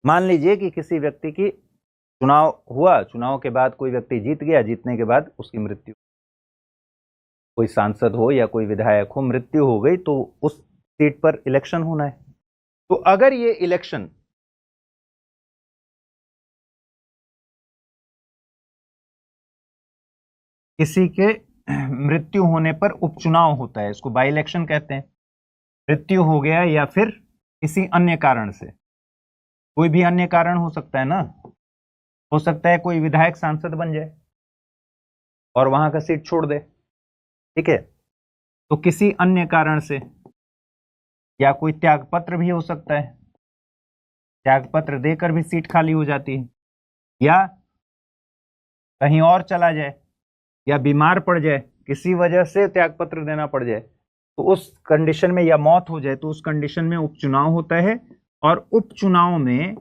मान लीजिए कि किसी व्यक्ति की चुनाव हुआ, चुनाव के बाद कोई व्यक्ति जीत गया, जीतने के बाद उसकी मृत्यु, कोई सांसद हो या कोई विधायक हो, मृत्यु हो गई, तो उस सीट पर इलेक्शन होना है। तो अगर ये इलेक्शन किसी के मृत्यु होने पर उपचुनाव होता है, इसको बाई इलेक्शन कहते हैं। मृत्यु हो गया या फिर किसी अन्य कारण से, कोई भी अन्य कारण हो सकता है ना, हो सकता है कोई विधायक सांसद बन जाए और वहां का सीट छोड़ दे। ठीक है, तो किसी अन्य कारण से, या कोई त्यागपत्र भी हो सकता है, त्यागपत्र देकर भी सीट खाली हो जाती है, या कहीं और चला जाए, या बीमार पड़ जाए, किसी वजह से त्यागपत्र देना पड़ जाए, तो उस कंडीशन में, या मौत हो जाए, तो उस कंडीशन में उपचुनाव होता है। और उपचुनाव में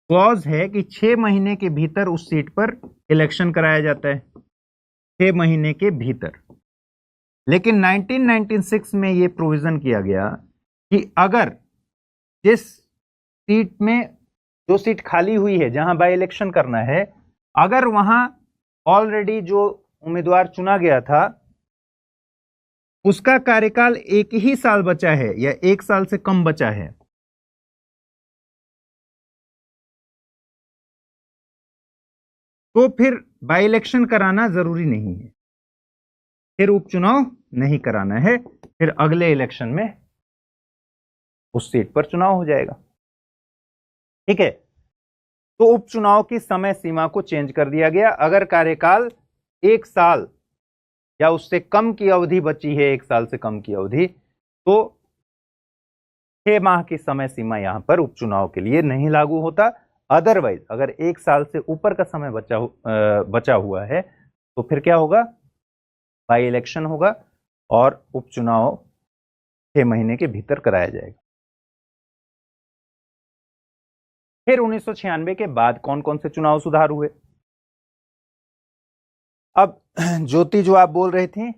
क्लॉज है कि 6 महीने के भीतर उस सीट पर इलेक्शन कराया जाता है, 6 महीने के भीतर। लेकिन 1996 में यह प्रोविजन किया गया कि अगर जिस सीट में, जो सीट खाली हुई है जहां बाई इलेक्शन करना है, अगर वहां ऑलरेडी जो उम्मीदवार चुना गया था उसका कार्यकाल 1 ही साल बचा है या 1 साल से कम बचा है, तो फिर बाई इलेक्शन कराना जरूरी नहीं है, फिर उपचुनाव नहीं कराना है, फिर अगले इलेक्शन में उस सीट पर चुनाव हो जाएगा। ठीक है, तो उपचुनाव की समय सीमा को चेंज कर दिया गया। अगर कार्यकाल 1 साल या उससे कम की अवधि बची है, 1 साल से कम की अवधि, तो 6 माह की समय सीमा यहां पर उपचुनाव के लिए नहीं लागू होता। अदरवाइज अगर 1 साल से ऊपर का समय बचा हुआ है, तो फिर क्या होगा? बाई इलेक्शन होगा और उपचुनाव 6 महीने के भीतर कराया जाएगा। फिर 1996 के बाद कौन कौन से चुनाव सुधार हुए? अब ज्योति, जो आप बोल रही थी,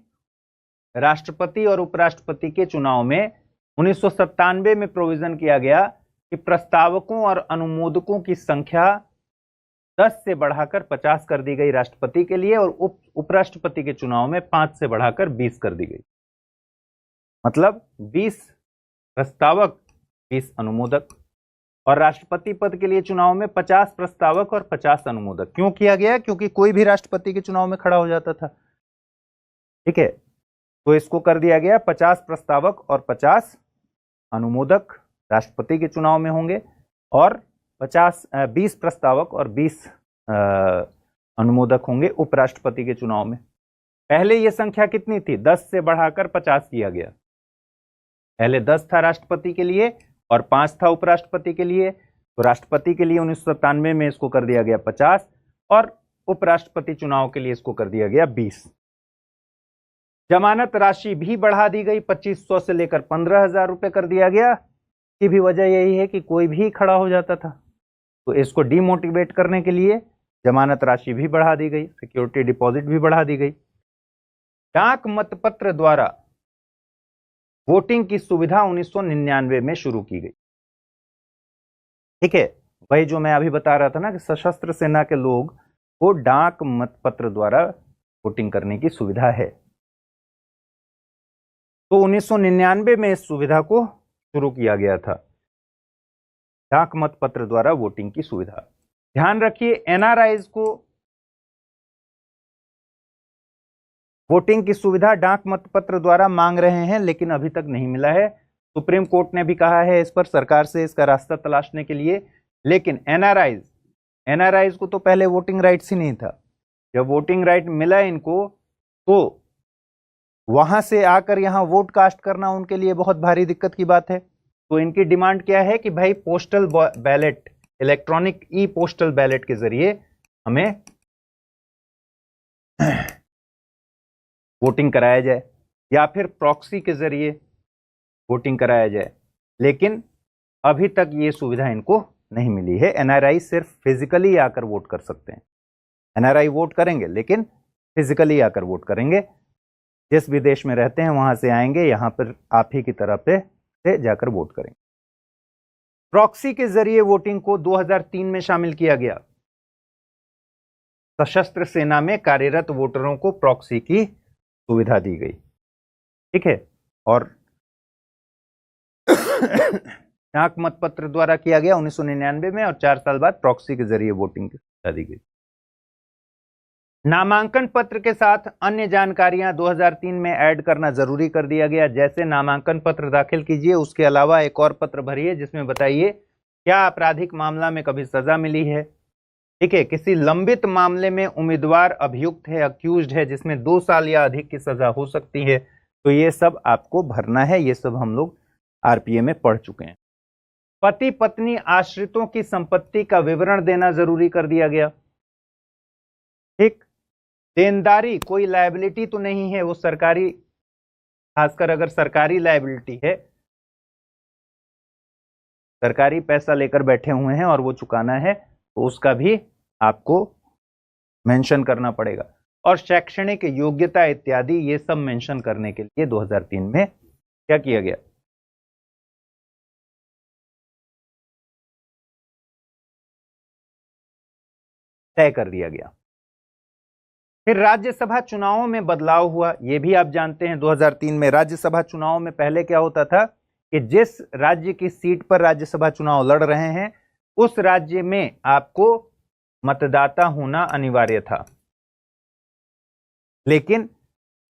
राष्ट्रपति और उपराष्ट्रपति के चुनाव में 1997 में प्रोविजन किया गया कि प्रस्तावकों और अनुमोदकों की संख्या 10 से बढ़ाकर 50 कर दी गई राष्ट्रपति के लिए, और उपराष्ट्रपति के चुनाव में 5 से बढ़ाकर 20 कर दी गई। मतलब 20 प्रस्तावक 20 अनुमोदक, और राष्ट्रपति पद के लिए चुनाव में 50 प्रस्तावक और 50 अनुमोदक। क्यों किया गया? क्योंकि कोई भी राष्ट्रपति के चुनाव में खड़ा हो जाता था। ठीक है, तो इसको कर दिया गया 50 प्रस्तावक और 50 अनुमोदक राष्ट्रपति के चुनाव में होंगे, और 20 प्रस्तावक और 20 अनुमोदक होंगे उपराष्ट्रपति के चुनाव में। पहले यह संख्या कितनी थी? 10 से बढ़ाकर 50 किया गया। पहले 10 था राष्ट्रपति के लिए और 5 था उपराष्ट्रपति के लिए। तो राष्ट्रपति के लिए 1997 में इसको कर दिया गया 50, और उपराष्ट्रपति चुनाव के लिए इसको कर दिया गया 20। जमानत राशि भी बढ़ा दी गई, 2500 से लेकर 15,000 रुपए कर दिया गया। की भी वजह यही है कि कोई भी खड़ा हो जाता था, तो इसको डिमोटिवेट करने के लिए जमानत राशि भी बढ़ा दी गई, सिक्योरिटी डिपॉजिट भी बढ़ा दी गई। डाक मतपत्र द्वारा वोटिंग की सुविधा 1999 में शुरू की गई। ठीक है, वही जो मैं अभी बता रहा था ना कि सशस्त्र सेना के लोग को डाक मतपत्र द्वारा वोटिंग करने की सुविधा है। तो 1999 में इस सुविधा को शुरू किया गया था, डाक मतपत्र द्वारा वोटिंग की सुविधा। ध्यान रखिए, एनआरआईज को वोटिंग की सुविधा डाक मतपत्र द्वारा मांग रहे हैं, लेकिन अभी तक नहीं मिला है। सुप्रीम कोर्ट ने भी कहा है इस पर सरकार से इसका रास्ता तलाशने के लिए। लेकिन एनआरआईज को तो पहले वोटिंग राइट्स ही नहीं था। जब वोटिंग राइट मिला इनको, तो वहां से आकर यहां वोट कास्ट करना उनके लिए बहुत भारी दिक्कत की बात है। तो इनकी डिमांड क्या है कि भाई पोस्टल बैलेट, इलेक्ट्रॉनिक ई पोस्टल बैलेट के जरिए हमें वोटिंग कराया जाए, या फिर प्रॉक्सी के जरिए वोटिंग कराया जाए। लेकिन अभी तक ये सुविधा इनको नहीं मिली है। एनआरआई सिर्फ फिजिकली आकर वोट कर सकते हैं। एनआरआई वोट करेंगे लेकिन फिजिकली आकर वोट करेंगे। जिस भी देश में रहते हैं वहां से आएंगे, यहां पर आप ही की तरफ से जाकर वोट करेंगे। प्रॉक्सी के जरिए वोटिंग को 2003 में शामिल किया गया। सशस्त्र सेना में कार्यरत वोटरों को प्रॉक्सी की सुविधा दी गई। ठीक है, और डाक मतपत्र द्वारा किया गया 1999 में, और 4 साल बाद प्रॉक्सी के जरिए वोटिंग की सुविधा दी गई। नामांकन पत्र के साथ अन्य जानकारियां 2003 में ऐड करना जरूरी कर दिया गया। जैसे नामांकन पत्र दाखिल कीजिए, उसके अलावा एक और पत्र भरिए जिसमें बताइए क्या आपराधिक मामला में कभी सजा मिली है। ठीक है, किसी लंबित मामले में उम्मीदवार अभियुक्त है, अक्यूज्ड है, जिसमें 2 साल या अधिक की सजा हो सकती है, तो ये सब आपको भरना है। ये सब हम लोग आरपीए में पढ़ चुके हैं। पति पत्नी आश्रितों की संपत्ति का विवरण देना जरूरी कर दिया गया। ठीक, देनदारी कोई लायबिलिटी तो नहीं है, वो सरकारी, खासकर अगर सरकारी लायबिलिटी है, सरकारी पैसा लेकर बैठे हुए हैं और वो चुकाना है, तो उसका भी आपको मेंशन करना पड़ेगा। और शैक्षणिक योग्यता इत्यादि ये सब मेंशन करने के लिए 2003 में क्या किया गया? तय कर दिया गया। फिर राज्यसभा चुनावों में बदलाव हुआ, ये भी आप जानते हैं। 2003 में राज्यसभा चुनाव में पहले क्या होता था कि जिस राज्य की सीट पर राज्यसभा चुनाव लड़ रहे हैं उस राज्य में आपको मतदाता होना अनिवार्य था। लेकिन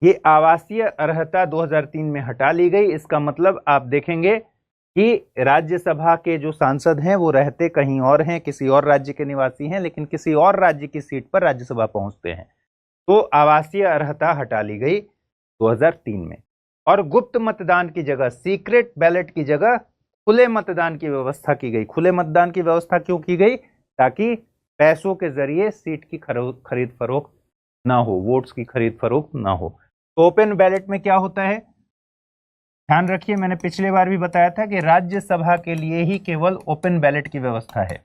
ये आवासीय अर्हता 2003 में हटा ली गई। इसका मतलब आप देखेंगे कि राज्यसभा के जो सांसद हैं वो रहते कहीं और हैं, किसी और राज्य के निवासी हैं, लेकिन किसी और राज्य की सीट पर राज्यसभा पहुंचते हैं। तो आवासीय अर्हता हटा ली गई 2003 में। और गुप्त मतदान की जगह, सीक्रेट बैलेट की जगह खुले मतदान की व्यवस्था की गई। खुले मतदान की व्यवस्था क्यों की गई? ताकि पैसों के जरिए सीट की खरीद फरोख्त ना हो, वोट्स की खरीद फरोख्त ना हो। तो ओपन बैलेट में क्या होता है, ध्यान रखिए, मैंने पिछले बार भी बताया था कि राज्यसभा के लिए ही केवल ओपन बैलेट की व्यवस्था है।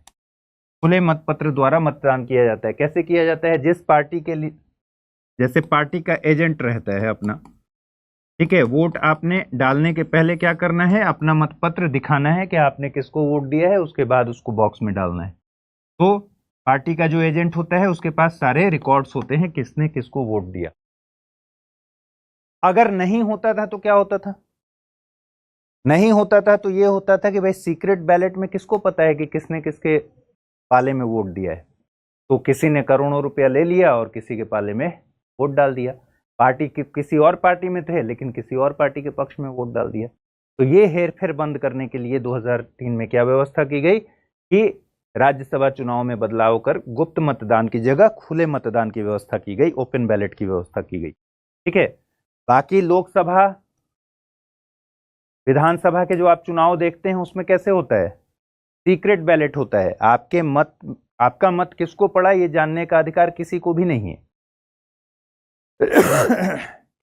खुले मतपत्र द्वारा मतदान किया जाता है। कैसे किया जाता है? जिस पार्टी के लिए, जैसे पार्टी का एजेंट रहता है अपना, ठीक है, वोट आपने डालने के पहले क्या करना है? अपना मतपत्र दिखाना है कि आपने किसको वोट दिया है, उसके बाद उसको बॉक्स में डालना है। तो पार्टी का जो एजेंट होता है उसके पास सारे रिकॉर्ड्स होते हैं किसने किसको वोट दिया। अगर नहीं होता था तो क्या होता था? नहीं होता था तो ये होता था कि भाई सीक्रेट बैलेट में किसको पता है कि किसने किसके पाले में वोट दिया है। तो किसी ने करोड़ों रुपया ले लिया और किसी के पाले में वोट डाल दिया। पार्टी किसी और पार्टी में थे लेकिन किसी और पार्टी के पक्ष में वोट डाल दिया। तो ये हेरफेर बंद करने के लिए 2003 में क्या व्यवस्था की गई कि राज्यसभा चुनाव में बदलाव कर गुप्त मतदान की जगह खुले मतदान की व्यवस्था की गई, ओपन बैलेट की व्यवस्था की गई। ठीक है। बाकी लोकसभा विधानसभा के जो आप चुनाव देखते हैं उसमें कैसे होता है? सीक्रेट बैलेट होता है। आपका मत किसको पड़ा ये जानने का अधिकार किसी को भी नहीं है।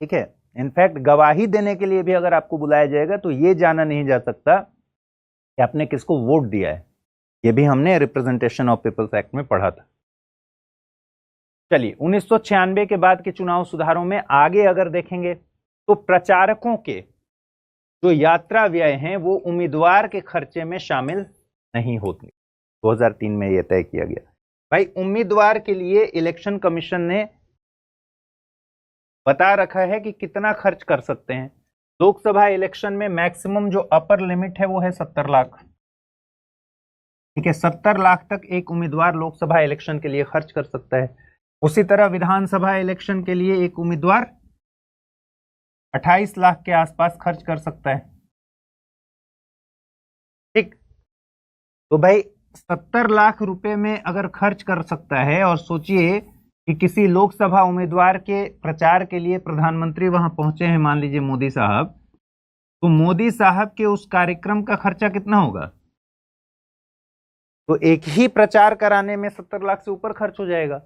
ठीक है। इनफैक्ट गवाही देने के लिए भी अगर आपको बुलाया जाएगा तो ये जाना नहीं जा सकता कि आपने किसको वोट दिया है। ये भी हमने रिप्रेजेंटेशन ऑफ पीपल्स एक्ट में पढ़ा था। चलिए 1996 के बाद के चुनाव सुधारों में आगे अगर देखेंगे तो प्रचारकों के जो यात्रा व्यय हैं वो उम्मीदवार के खर्चे में शामिल नहीं होते। 2003 में यह तय किया गया। भाई उम्मीदवार के लिए इलेक्शन कमीशन ने बता रखा है कि कितना खर्च कर सकते हैं। लोकसभा इलेक्शन में मैक्सिमम जो अपर लिमिट है वो है 70 लाख। ठीक है, 70 लाख तक एक उम्मीदवार लोकसभा इलेक्शन के लिए खर्च कर सकता है। उसी तरह विधानसभा इलेक्शन के लिए एक उम्मीदवार 28 लाख के आसपास खर्च कर सकता है। ठीक, तो भाई 70 लाख रुपए में अगर खर्च कर सकता है और सोचिए कि किसी लोकसभा उम्मीदवार के प्रचार के लिए प्रधानमंत्री वहां पहुंचे हैं, मान लीजिए मोदी साहब, तो मोदी साहब के उस कार्यक्रम का खर्चा कितना होगा? तो एक ही प्रचार कराने में 70 लाख से ऊपर खर्च हो जाएगा।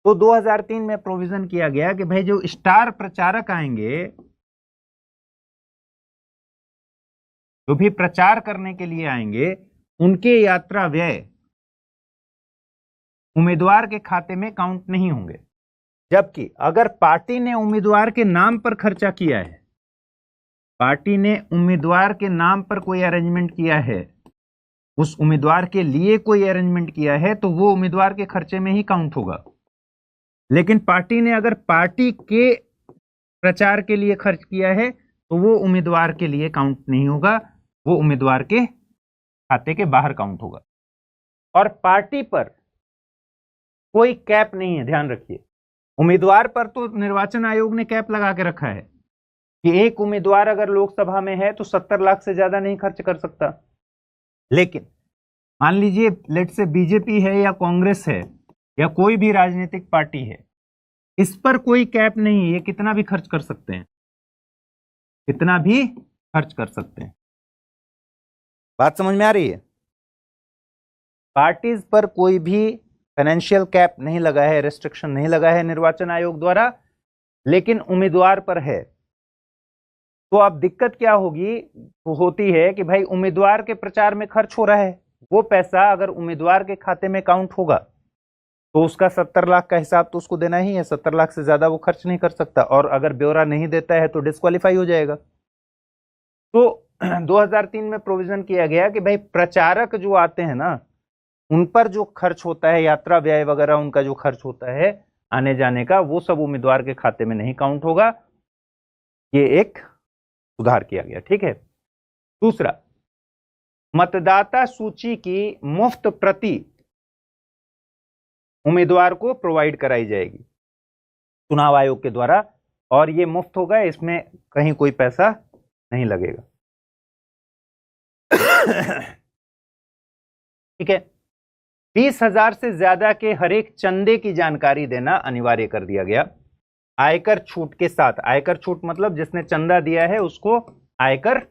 तो 2003 में प्रोविजन किया गया कि भाई जो स्टार प्रचारक आएंगे, जो भी प्रचार करने के लिए आएंगे, उनके यात्रा व्यय उम्मीदवार के खाते में काउंट नहीं होंगे। जबकि अगर पार्टी ने उम्मीदवार के नाम पर खर्चा किया है, पार्टी ने उम्मीदवार के नाम पर कोई अरेंजमेंट किया है, उस उम्मीदवार के लिए कोई अरेंजमेंट किया है, तो वो उम्मीदवार के खर्चे में ही काउंट होगा। लेकिन पार्टी ने अगर पार्टी के प्रचार के लिए खर्च किया है तो वो उम्मीदवार के लिए काउंट नहीं होगा, वो उम्मीदवार के खाते के बाहर काउंट होगा। और पार्टी पर कोई कैप नहीं है, ध्यान रखिए। उम्मीदवार पर तो निर्वाचन आयोग ने कैप लगा के रखा है कि एक उम्मीदवार अगर लोकसभा में है तो 70 लाख से ज्यादा नहीं खर्च कर सकता। लेकिन मान लीजिए लेट से बीजेपी है या कांग्रेस है या कोई भी राजनीतिक पार्टी है, इस पर कोई कैप नहीं है, ये कितना भी खर्च कर सकते हैं, कितना भी खर्च कर सकते हैं। बात समझ में आ रही है? पार्टीज पर कोई भी फाइनेंशियल कैप नहीं लगा है, रेस्ट्रिक्शन नहीं लगा है निर्वाचन आयोग द्वारा, लेकिन उम्मीदवार पर है। तो अब दिक्कत क्या होगी, तो होती है कि भाई उम्मीदवार के प्रचार में खर्च हो रहा है, वो पैसा अगर उम्मीदवार के खाते में काउंट होगा तो उसका 70 लाख का हिसाब तो उसको देना ही है। 70 लाख से ज्यादा वो खर्च नहीं कर सकता, और अगर ब्यौरा नहीं देता है तो डिस्क्वालीफाई हो जाएगा। तो 2003 में प्रोविजन किया गया कि भाई प्रचारक जो आते हैं ना, उन पर जो खर्च होता है, यात्रा व्यय वगैरह उनका जो खर्च होता है आने जाने का, वो सब उम्मीदवार के खाते में नहीं काउंट होगा। ये एक सुधार किया गया। ठीक है। दूसरा, मतदाता सूची की मुफ्त प्रति उम्मीदवार को प्रोवाइड कराई जाएगी चुनाव आयोग के द्वारा, और ये मुफ्त होगा, इसमें कहीं कोई पैसा नहीं लगेगा। ठीक है। 20,000 से ज्यादा के हरेक चंदे की जानकारी देना अनिवार्य कर दिया गया, आयकर छूट के साथ। आयकर छूट मतलब जिसने चंदा दिया है उसको आयकर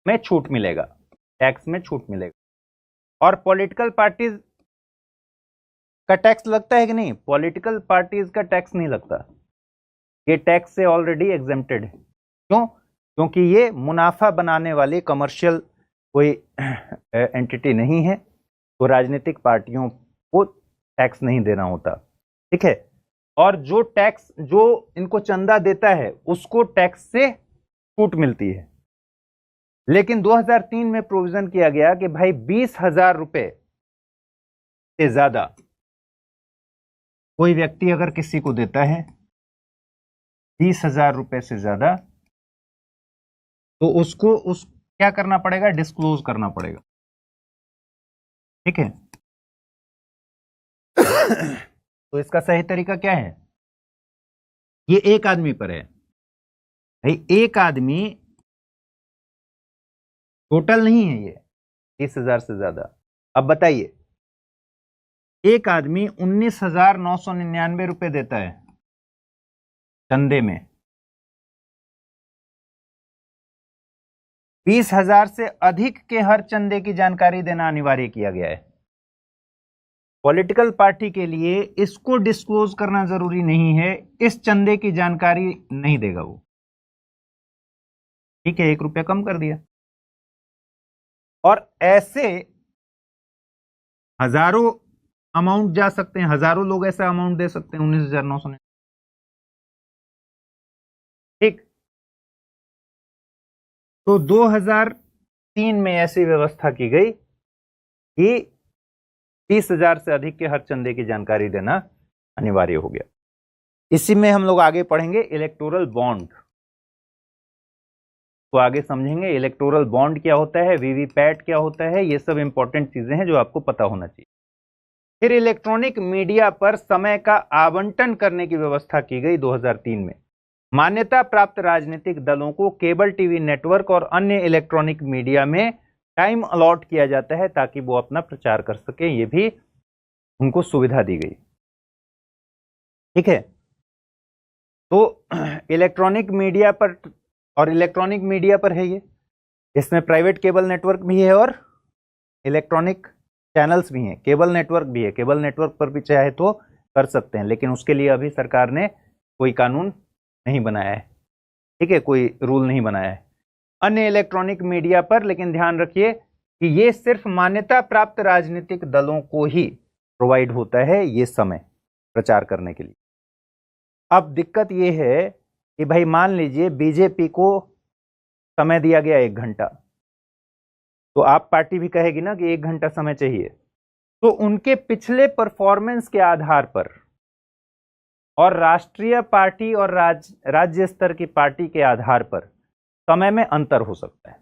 में छूट मिलेगा, टैक्स में छूट मिलेगा। और पॉलिटिकल पार्टीज का टैक्स लगता है कि नहीं? पॉलिटिकल पार्टीज का टैक्स नहीं लगता, ये टैक्स से ऑलरेडी एग्जेम्प्टेड है। क्यों? क्योंकि ये मुनाफा बनाने वाली कमर्शियल कोई एंटिटी नहीं है, तो राजनीतिक पार्टियों को टैक्स नहीं देना होता। ठीक है। और जो टैक्स, जो इनको चंदा देता है उसको टैक्स से छूट मिलती है। लेकिन 2003 में प्रोविजन किया गया कि भाई 20,000 रुपए से ज्यादा कोई व्यक्ति अगर किसी को देता है 20,000 रुपए से ज्यादा, तो उसको क्या करना पड़ेगा? डिस्क्लोज करना पड़ेगा। ठीक है। तो इसका सही तरीका क्या है? ये एक आदमी पर है भाई, एक आदमी, टोटल नहीं है ये 30,000 से ज्यादा। अब बताइए, एक आदमी 19,999 रुपए देता है चंदे में, 20,000 से अधिक के हर चंदे की जानकारी देना अनिवार्य किया गया है। पॉलिटिकल पार्टी के लिए इसको डिस्क्लोज करना जरूरी नहीं है, इस चंदे की जानकारी नहीं देगा वो। ठीक है, 1 रुपया कम कर दिया। और ऐसे हजारों अमाउंट जा सकते हैं, हजारों लोग ऐसा अमाउंट दे सकते हैं 19,900। ठीक। तो 2003 में ऐसी व्यवस्था की गई कि 30,000 से अधिक के हर चंदे की जानकारी देना अनिवार्य हो गया। इसी में हम लोग आगे पढ़ेंगे इलेक्टोरल बॉन्ड, तो आगे समझेंगे इलेक्टोरल बॉन्ड क्या होता है, वीवीपैट क्या होता है, ये सब इंपॉर्टेंट चीजें हैं जो आपको पता होना चाहिए। फिर इलेक्ट्रॉनिक मीडिया पर समय का आवंटन करने की व्यवस्था की गई 2003 में। मान्यता प्राप्त राजनीतिक दलों को केबल टीवी नेटवर्क और अन्य इलेक्ट्रॉनिक मीडिया में टाइम अलॉट किया जाता है ताकि वो अपना प्रचार कर सके, ये भी उनको सुविधा दी गई। ठीक है। तो इलेक्ट्रॉनिक मीडिया पर, और इलेक्ट्रॉनिक मीडिया पर है ये, इसमें प्राइवेट केबल नेटवर्क भी है और इलेक्ट्रॉनिक चैनल्स भी हैं, केबल नेटवर्क भी है। केबल नेटवर्क पर भी चाहे तो कर सकते हैं, लेकिन उसके लिए अभी सरकार ने कोई कानून नहीं बनाया है। ठीक है, कोई रूल नहीं बनाया है। अन्य इलेक्ट्रॉनिक मीडिया पर, लेकिन ध्यान रखिए कि ये सिर्फ मान्यता प्राप्त राजनीतिक दलों को ही प्रोवाइड होता है ये समय प्रचार करने के लिए। अब दिक्कत ये है कि भाई मान लीजिए बीजेपी को समय दिया गया 1 घंटा, तो आप पार्टी भी कहेगी ना कि 1 घंटा समय चाहिए, तो उनके पिछले परफॉर्मेंस के आधार पर और राष्ट्रीय पार्टी और राज्य स्तर की पार्टी के आधार पर समय में अंतर हो सकता है।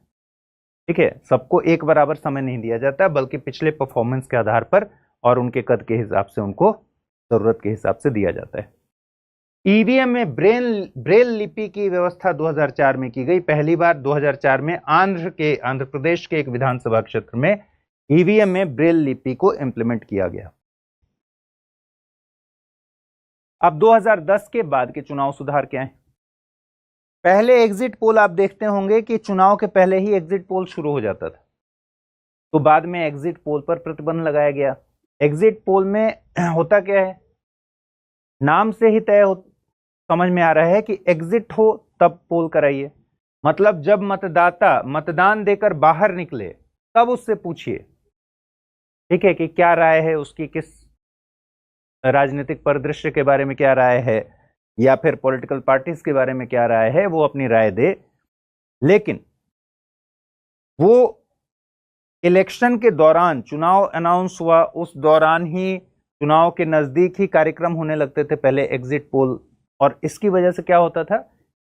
ठीक है, सबको एक बराबर समय नहीं दिया जाता, बल्कि पिछले परफॉर्मेंस के आधार पर और उनके कद के हिसाब से उनको जरूरत के हिसाब से दिया जाता है। ईवीएम में ब्रेल लिपि की व्यवस्था 2004 में की गई। पहली बार 2004 में आंध्र प्रदेश के एक विधानसभा क्षेत्र में ईवीएम में ब्रेल लिपि को इंप्लीमेंट किया गया। अब 2010 के बाद के चुनाव सुधार क्या है? पहले एग्जिट पोल आप देखते होंगे कि चुनाव के पहले ही एग्जिट पोल शुरू हो जाता था, तो बाद में एग्जिट पोल पर प्रतिबंध लगाया गया। एग्जिट पोल में होता क्या है, नाम से ही समझ में आ रहा है कि एग्जिट हो तब पोल कराइए। मतलब जब मतदाता मतदान देकर बाहर निकले तब उससे पूछिए, ठीक है, कि क्या राय है उसकी, किस राजनीतिक परिदृश्य के बारे में क्या राय है, या फिर पॉलिटिकल पार्टीज के बारे में क्या राय है, वो अपनी राय दे। लेकिन वो इलेक्शन के दौरान, चुनाव अनाउंस हुआ उस दौरान ही, चुनाव के नजदीक ही कार्यक्रम होने लगते थे पहले एग्जिट पोल। और इसकी वजह से क्या होता था,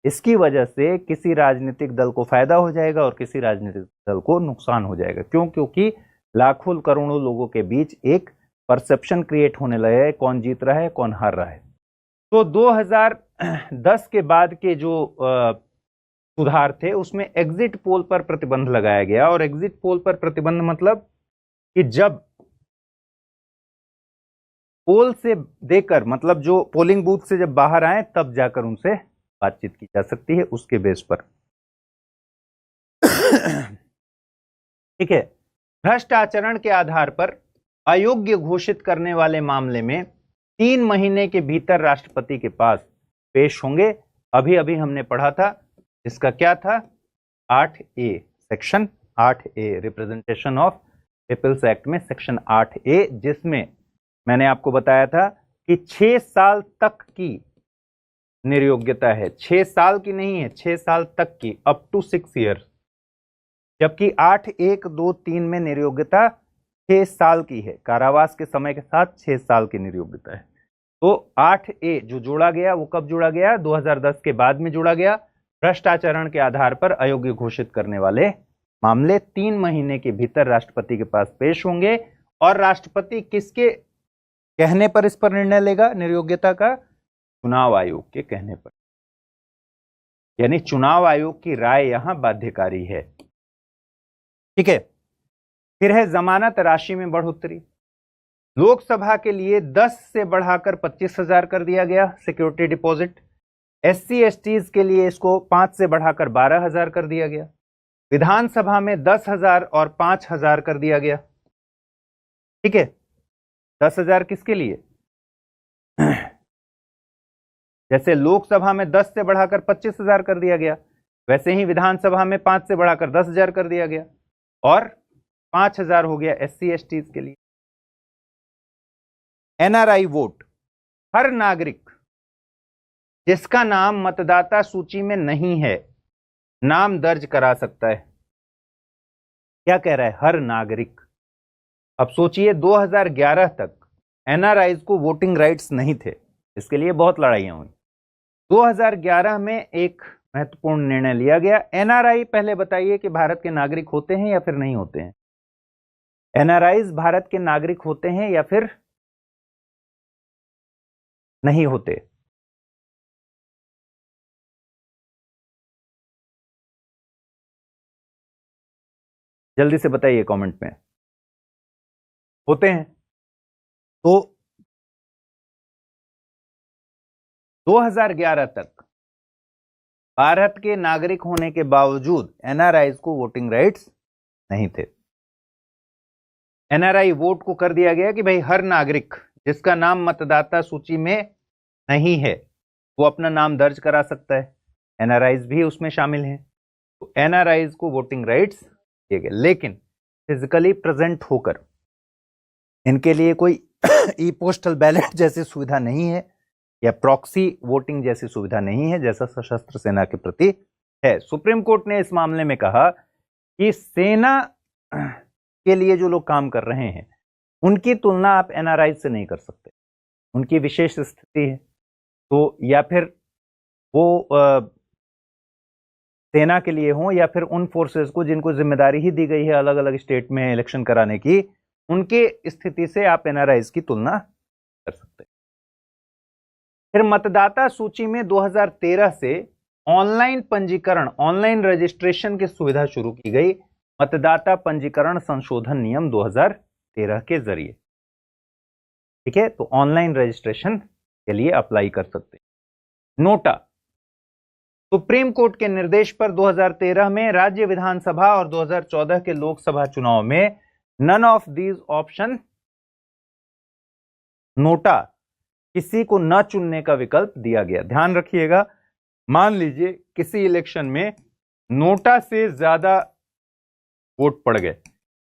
इसकी वजह से किसी राजनीतिक दल को फायदा हो जाएगा और किसी राजनीतिक दल को नुकसान हो जाएगा। क्यों? क्योंकि लाखों करोड़ों लोगों के बीच एक परसेप्शन क्रिएट होने लगा है, कौन जीत रहा है कौन हार रहा है। तो 2010 के बाद के जो सुधार थे उसमें एग्जिट पोल पर प्रतिबंध लगाया गया। और एग्जिट पोल पर प्रतिबंध मतलब कि जब पोल से देकर, मतलब जो पोलिंग बूथ से जब बाहर आए तब जाकर उनसे बातचीत की जा सकती है, उसके बेस पर। ठीक है। भ्रष्ट आचरण के आधार पर अयोग्य घोषित करने वाले मामले में 3 महीने के भीतर राष्ट्रपति के पास पेश होंगे। अभी अभी हमने पढ़ा था, इसका क्या था, 8A, section 8A, representation of people's act में सेक्शन 8A, जिसमें मैंने आपको बताया था कि 6 साल तक की निर्योग्यता है। 6 साल की नहीं है, 6 साल तक की, अप टू 6 ईयर्स। जबकि 8(1)(2)(3) में निर्योग्यता 6 साल की है, कारावास के समय के साथ 6 साल की निर्योग्यता है। तो 8A जो जोड़ा गया वो कब जोड़ा गया? 2010 के बाद में जोड़ा गया। भ्रष्ट आचरण के आधार पर अयोग्य घोषित करने वाले मामले 3 महीने के भीतर राष्ट्रपति के पास पेश होंगे, और राष्ट्रपति किसके कहने पर इस पर निर्णय लेगा निर्योग्यता का? चुनाव आयोग के कहने पर। यानी चुनाव आयोग की राय यहां बाध्यकारी है। ठीक है। फिर है जमानत राशि में बढ़ोतरी। लोकसभा के लिए 10 से बढ़ाकर 25,000 कर दिया गया सिक्योरिटी डिपॉजिट। SC STs के लिए इसको 5 से बढ़ाकर 12,000 कर दिया गया। विधानसभा में 10,000 और 5,000 कर दिया गया। ठीक है। 10,000 किसके लिए? जैसे लोकसभा में 10 से बढ़ाकर 25,000 कर दिया गया, वैसे ही विधानसभा में 5 से बढ़ाकर 10,000 कर दिया गया, और 5,000 हो गया SC STs के लिए। NRI वोट, हर नागरिक जिसका नाम मतदाता सूची में नहीं है नाम दर्ज करा सकता है। क्या कह रहा है? हर नागरिक। अब सोचिए 2011 तक NRIs को वोटिंग राइट्स नहीं थे, इसके लिए बहुत लड़ाइयां हुई। 2011 में एक महत्वपूर्ण निर्णय लिया गया। NRI पहले बताइए कि भारत के नागरिक होते हैं या फिर नहीं होते हैं? NRIs भारत के नागरिक होते हैं या फिर नहीं होते? जल्दी से बताइए कमेंट में। होते हैं। तो 2011 तक भारत के नागरिक होने के बावजूद NRIs को वोटिंग राइट्स नहीं थे। NRI वोट को कर दिया गया कि भाई हर नागरिक जिसका नाम मतदाता सूची में नहीं है वो अपना नाम दर्ज करा सकता है। NRIs भी उसमें शामिल हैं। तो NRIs को वोटिंग राइट्स दिए गए, लेकिन फिजिकली प्रेजेंट होकर इनके लिए कोई ई पोस्टल बैलेट जैसी सुविधा नहीं है या प्रॉक्सी वोटिंग जैसी सुविधा नहीं है जैसा सशस्त्र सेना के प्रति है। सुप्रीम कोर्ट ने इस मामले में कहा कि सेना के लिए जो लोग काम कर रहे हैं उनकी तुलना आप NRI से नहीं कर सकते, उनकी विशेष स्थिति है। तो या फिर वो सेना के लिए हो या फिर उन फोर्सेस को जिनको जिम्मेदारी ही दी गई है अलग अलग स्टेट में इलेक्शन कराने की, उनके स्थिति से आप NRIs की तुलना कर सकते हैं। फिर मतदाता सूची में 2013 से ऑनलाइन पंजीकरण, ऑनलाइन रजिस्ट्रेशन की सुविधा शुरू की गई मतदाता पंजीकरण संशोधन नियम 2013 के जरिए। ठीक है। तो ऑनलाइन रजिस्ट्रेशन के लिए अप्लाई कर सकते हैं। नोटा, सुप्रीम कोर्ट के निर्देश पर 2013 में राज्य विधानसभा और 2014 के लोकसभा चुनाव में none of these option, NOTA, किसी को न चुनने का विकल्प दिया गया। ध्यान रखिएगा, मान लीजिए किसी इलेक्शन में नोटा से ज्यादा वोट पड़ गए।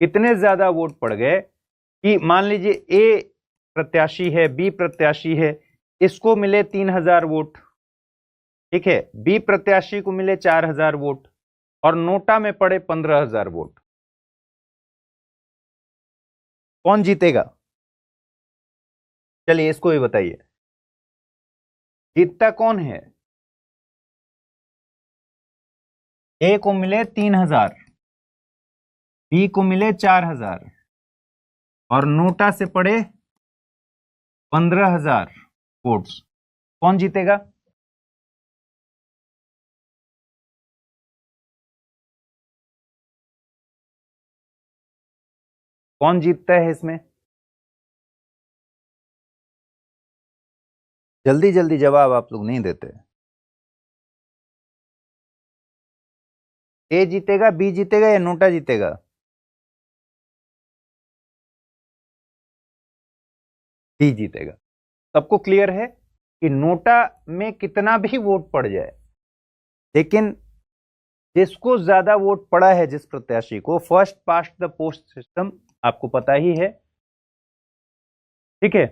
इतने ज्यादा वोट पड़ गए कि मान लीजिए ए प्रत्याशी है, बी प्रत्याशी है, इसको मिले 3,000 वोट, ठीक है, बी प्रत्याशी को मिले 4,000 वोट और नोटा में पड़े 15,000 वोट। कौन जीतेगा? चलिए इसको भी बताइए, जीतता कौन है? ए को मिले 3,000, बी को मिले 4,000 और नोटा से पड़े 15,000 वोट्स। कौन जीतेगा? कौन जीतता है इसमें? जल्दी जल्दी जवाब आप लोग नहीं देते। ए जीतेगा, बी जीतेगा या नोटा जीतेगा? बी जीतेगा। सबको क्लियर है कि नोटा में कितना भी वोट पड़ जाए, लेकिन जिसको ज्यादा वोट पड़ा है, जिस प्रत्याशी को, first past the post system आपको पता ही है, ठीक है,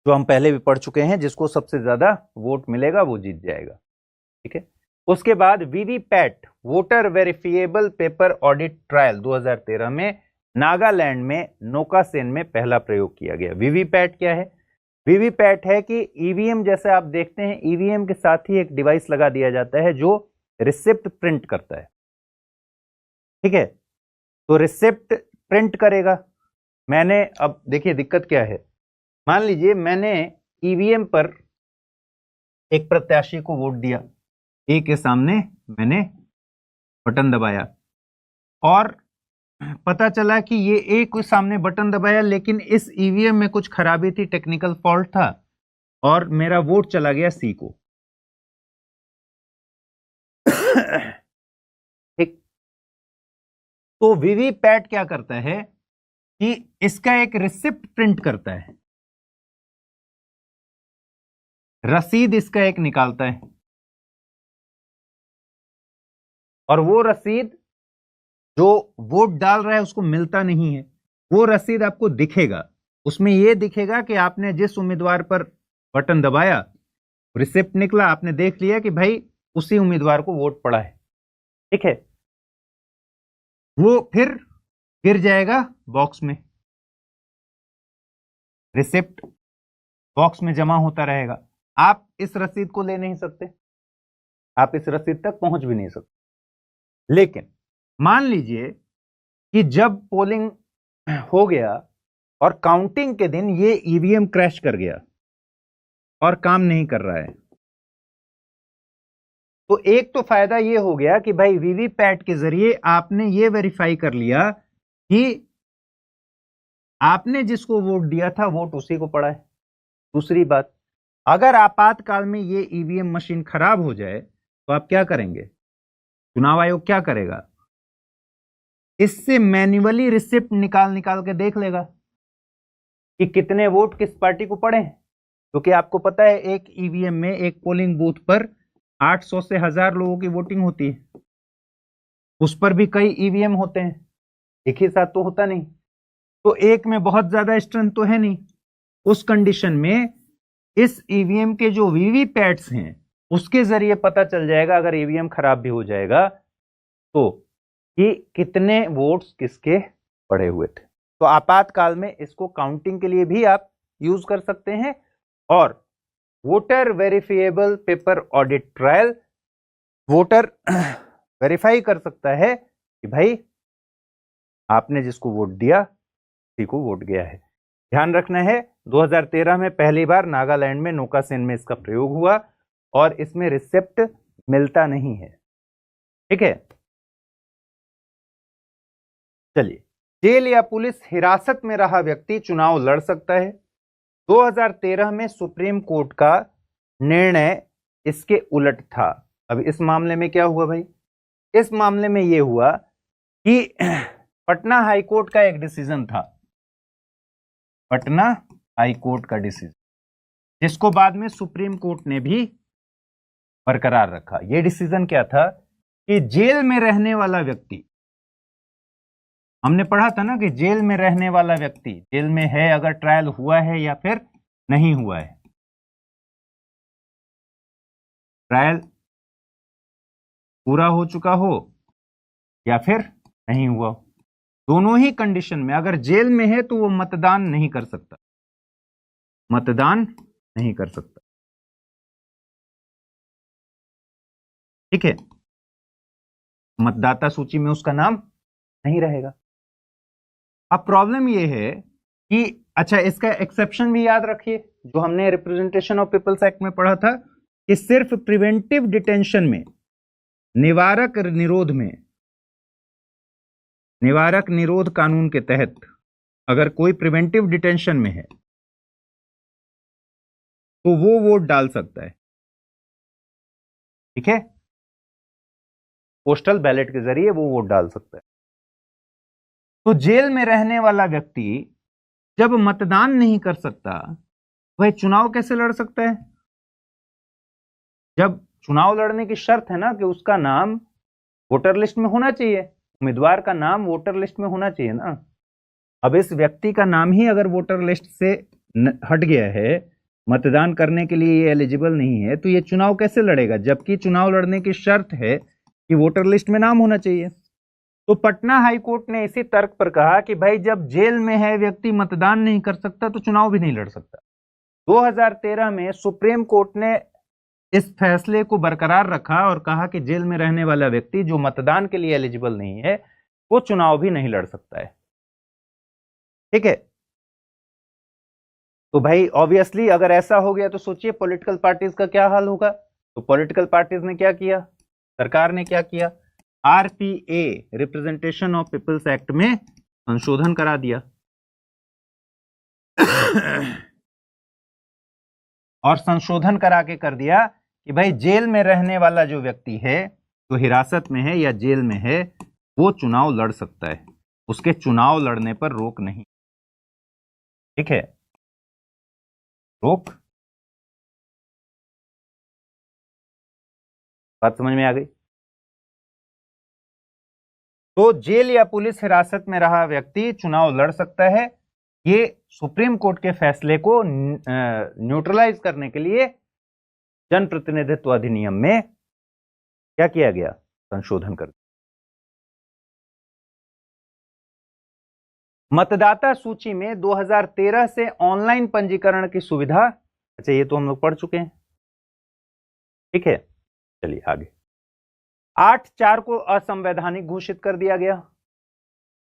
जो हम पहले भी पढ़ चुके हैं, जिसको सबसे ज्यादा वोट मिलेगा वो जीत जाएगा। ठीक है। उसके बाद VVPAT, voter verifiable paper audit trial 2013 में नागालैंड में नौकासेन में पहला प्रयोग किया गया। वीवीपैट क्या है? वीवीपैट है कि ईवीएम जैसे आप देखते हैं, ईवीएम के साथ ही एक डिवाइस लगा दिया जाता है जो रिसिप्ट प्रिंट करता है। ठीक है, तो रिसिप्ट प्रिंट करेगा। मैंने, अब देखिए दिक्कत क्या है, मान लीजिए मैंने ईवीएम पर एक प्रत्याशी को वोट दिया, ए के सामने मैंने बटन दबाया और पता चला कि ये ए के सामने बटन दबाया, लेकिन इस ईवीएम में कुछ खराबी थी, टेक्निकल फॉल्ट था और मेरा वोट चला गया सी को। ठीक, तो वीवीपैट क्या करता है कि इसका एक रिसिप्ट प्रिंट करता है, रसीद इसका एक निकालता है और वो रसीद जो वोट डाल रहा है उसको मिलता नहीं है। वो रसीद आपको दिखेगा, उसमें यह दिखेगा कि आपने जिस उम्मीदवार पर बटन दबाया रिसिप्ट निकला, आपने देख लिया कि भाई उसी उम्मीदवार को वोट पड़ा है। ठीक है, वो फिर गिर जाएगा बॉक्स में, रिसिप्ट बॉक्स में जमा होता रहेगा। आप इस रसीद को ले नहीं सकते, आप इस रसीद तक पहुंच भी नहीं सकते। लेकिन मान लीजिए कि जब पोलिंग हो गया और काउंटिंग के दिन ये ईवीएम क्रैश कर गया और काम नहीं कर रहा है, तो एक तो फायदा ये हो गया कि भाई वीवीपैट के जरिए आपने ये वेरीफाई कर लिया कि आपने जिसको वोट दिया था वोट उसी को पड़ा है। दूसरी बात, अगर आपातकाल में ये ईवीएम मशीन खराब हो जाए तो आप क्या करेंगे? चुनाव आयोग क्या करेगा? इससे मैन्युअली रिसिप्ट निकाल के देख लेगा कि कितने वोट किस पार्टी को पड़े हैं, क्योंकि आपको पता है एक ईवीएम में, एक पोलिंग बूथ पर 800 से 1000 लोगों की वोटिंग होती है। उस पर भी कई ईवीएम होते हैं, एक ही साथ तो होता नहीं, तो एक में बहुत ज्यादा स्ट्रेंथ तो है नहीं। उस कंडीशन में इस ईवीएम के जो वीवीपैट्स हैं उसके जरिए पता चल जाएगा, अगर ईवीएम खराब भी हो जाएगा तो, कि कितने वोट्स किसके पड़े हुए थे। तो आपातकाल में इसको काउंटिंग के लिए भी आप यूज कर सकते हैं। और voter verifiable paper audit trial, voter verify कर सकता है कि भाई आपने जिसको वोट दिया उसी को वोट गया है। ध्यान रखना है, 2013 में पहली बार नागालैंड में नौकासेन में इसका प्रयोग हुआ और इसमें रिसिप्ट मिलता नहीं है। ठीक है, चलिए, जेल या पुलिस हिरासत में रहा व्यक्ति चुनाव लड़ सकता है। 2013 में सुप्रीम कोर्ट का निर्णय इसके उलट था। अब इस मामले में क्या हुआ भाई? इस मामले में यह हुआ कि पटना हाई कोर्ट का एक डिसीजन था, पटना हाई कोर्ट का डिसीजन, जिसको बाद में सुप्रीम कोर्ट ने भी बरकरार रखा। यह डिसीजन क्या था कि जेल में रहने वाला व्यक्ति, हमने पढ़ा था ना कि जेल में रहने वाला व्यक्ति जेल में है अगर ट्रायल हुआ है या फिर नहीं हुआ है, ट्रायल पूरा हो चुका हो या फिर नहीं हुआ हो, दोनों ही कंडीशन में अगर जेल में है तो वो मतदान नहीं कर सकता, मतदान नहीं कर सकता। ठीक है, मतदाता सूची में उसका नाम नहीं रहेगा। अब प्रॉब्लम यह है कि अच्छा, इसका एक्सेप्शन भी याद रखिए जो हमने रिप्रेजेंटेशन ऑफ पीपल्स एक्ट में पढ़ा था कि सिर्फ प्रिवेंटिव डिटेंशन में, निवारक निरोध में, निवारक निरोध कानून के तहत अगर कोई प्रिवेंटिव डिटेंशन में है तो वो वोट डाल सकता है। ठीक है, पोस्टल बैलेट के जरिए वो वोट डाल सकता है। तो जेल में रहने वाला व्यक्ति जब मतदान नहीं कर सकता, वह चुनाव कैसे लड़ सकता है? जब चुनाव लड़ने की शर्त है ना कि उसका नाम वोटर लिस्ट में होना चाहिए, उम्मीदवार का नाम वोटर लिस्ट में होना चाहिए ना। अब इस व्यक्ति का नाम ही अगर वोटर लिस्ट से हट गया है, मतदान करने के लिए ये एलिजिबल नहीं है, तो ये चुनाव कैसे लड़ेगा? जबकि चुनाव लड़ने की शर्त है कि वोटर लिस्ट में नाम होना चाहिए। तो पटना हाई कोर्ट ने इसी तर्क पर कहा कि भाई जब जेल में है व्यक्ति मतदान नहीं कर सकता तो चुनाव भी नहीं लड़ सकता। 2013 में सुप्रीम कोर्ट ने इस फैसले को बरकरार रखा और कहा कि जेल में रहने वाला व्यक्ति जो मतदान के लिए एलिजिबल नहीं है वो चुनाव भी नहीं लड़ सकता है। ठीक है, तो भाई ऑब्वियसली अगर ऐसा हो गया तो सोचिए पॉलिटिकल पार्टीज का क्या हाल होगा। तो पॉलिटिकल पार्टीज ने क्या किया, सरकार ने क्या किया, RPA representation of people's act में संशोधन करा दिया और संशोधन करा के कर दिया कि भाई जेल में रहने वाला जो व्यक्ति है, जो हिरासत में है या जेल में है, वो चुनाव लड़ सकता है, उसके चुनाव लड़ने पर रोक नहीं। ठीक है, रोक, बात समझ में आ गई। तो जेल या पुलिस हिरासत में रहा व्यक्ति चुनाव लड़ सकता है। ये सुप्रीम कोर्ट के फैसले को न्यूट्रलाइज करने के लिए जनप्रतिनिधित्व अधिनियम में क्या किया गया, संशोधन कर दिया। मतदाता सूची में 2013 से ऑनलाइन पंजीकरण की सुविधा, अच्छा ये तो हम लोग पढ़ चुके हैं। ठीक है, चलिए आगे। 8/4 को असंवैधानिक घोषित कर दिया गया।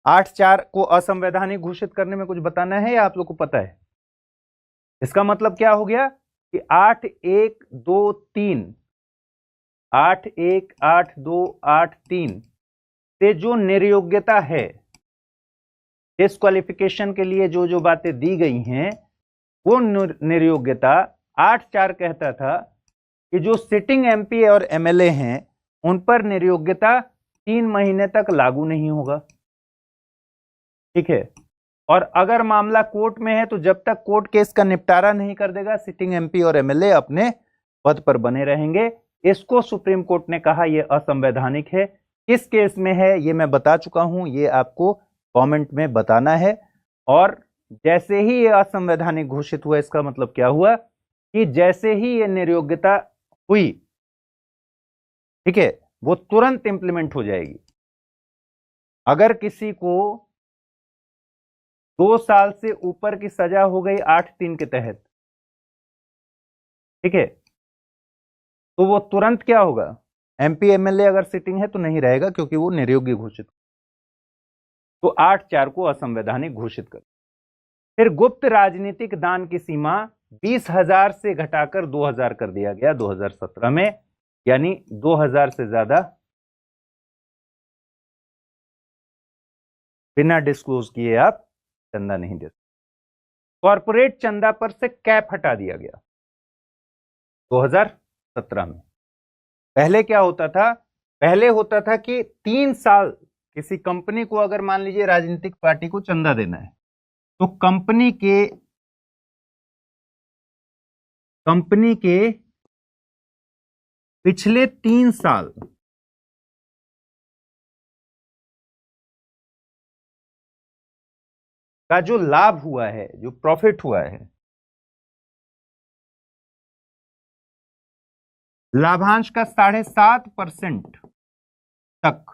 8/4 को असंवैधानिक घोषित करने में कुछ बताना है या आप लोग को पता है? इसका मतलब क्या हो गया कि 8/1/2/3 8/1/8/2/8/3 से जो निर्योग्यता है, डिस्क्वालिफिकेशन के लिए जो जो बातें दी गई हैं, वो निर्योग्यता 8/4 कहता था कि जो सिटिंग एमपी और एमएलए हैं उन पर निर्योग्यता 3 महीने तक लागू नहीं होगा। ठीक है, और अगर मामला कोर्ट में है तो जब तक कोर्ट केस का निपटारा नहीं कर देगा सिटिंग एमपी और एमएलए अपने पद पर बने रहेंगे। इसको सुप्रीम कोर्ट ने कहा यह असंवैधानिक है। किस केस में है ये मैं बता चुका हूं, ये आपको कमेंट में बताना है। और जैसे ही ये असंवैधानिक घोषित हुआ, इसका मतलब क्या हुआ कि जैसे ही ये निर्योग्यता हुई, ठीक है, वो तुरंत इंप्लीमेंट हो जाएगी। अगर किसी को 2 साल से ऊपर की सजा हो गई 8(3) के तहत, ठीक है, तो वो तुरंत क्या होगा, एमपी एमएलए अगर सिटिंग है तो नहीं रहेगा क्योंकि वो निर्योग्य घोषित। तो 8/4 को असंवैधानिक घोषित कर। फिर गुप्त राजनीतिक दान की सीमा 20,000 से घटाकर 2,000 कर दिया गया 2017 में, यानी 2,000 से ज्यादा बिना डिस्क्लोज किए आप चंदा नहीं दे सकते। कॉर्पोरेट चंदा पर से कैप हटा दिया गया 2017 में। पहले क्या होता था, पहले होता था कि 3 साल किसी कंपनी को अगर मान लीजिए राजनीतिक पार्टी को चंदा देना है तो कंपनी के पिछले 3 साल का जो लाभ हुआ है, जो प्रॉफिट हुआ है, लाभांश का 7.5% तक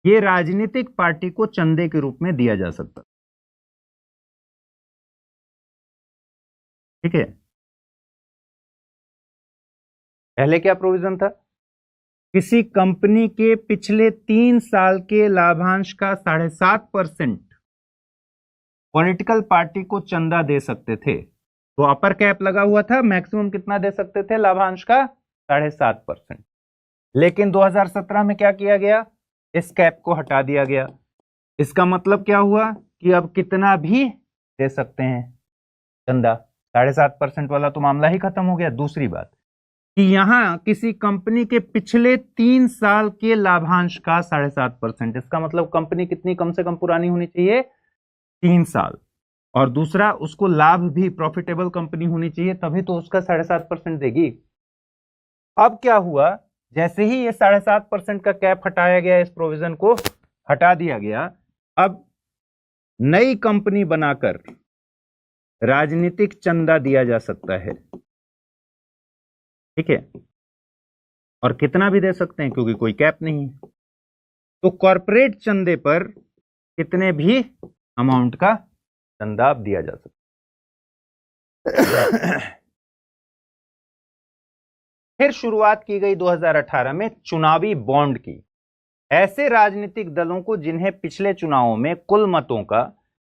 ये राजनीतिक पार्टी को चंदे के रूप में दिया जा सकता। ठीक है, पहले क्या प्रोविजन था, किसी कंपनी के पिछले 3 साल के लाभांश का 7.5% पॉलिटिकल पार्टी को चंदा दे सकते थे। तो अपर कैप लगा हुआ था, मैक्सिमम कितना दे सकते थे लाभांश का, 7.5%। लेकिन 2017 में क्या किया गया, इस कैप को हटा दिया गया। इसका मतलब क्या हुआ कि अब कितना भी दे सकते हैं चंदा, 7.5% वाला तो मामला ही खत्म हो गया। दूसरी बात कि यहां किसी कंपनी के पिछले 3 साल के लाभांश का 7.5%, इसका मतलब कंपनी कितनी कम से कम पुरानी होनी चाहिए, 3 साल, और दूसरा उसको लाभ भी, प्रॉफिटेबल कंपनी होनी चाहिए, तभी तो उसका 7.5% देगी। अब क्या हुआ, जैसे ही ये 7.5% का कैप हटाया गया, इस प्रोविजन को हटा दिया गया, अब नई कंपनी बनाकर राजनीतिक चंदा दिया जा सकता है। ठीक है, और कितना भी दे सकते हैं क्योंकि कोई कैप नहीं है। तो कॉरपोरेट चंदे पर कितने भी अमाउंट का चंदा आप दिया जा सकता है। फिर शुरुआत की गई 2018 में चुनावी बॉन्ड की। ऐसे राजनीतिक दलों को जिन्हें पिछले चुनावों में कुल मतों का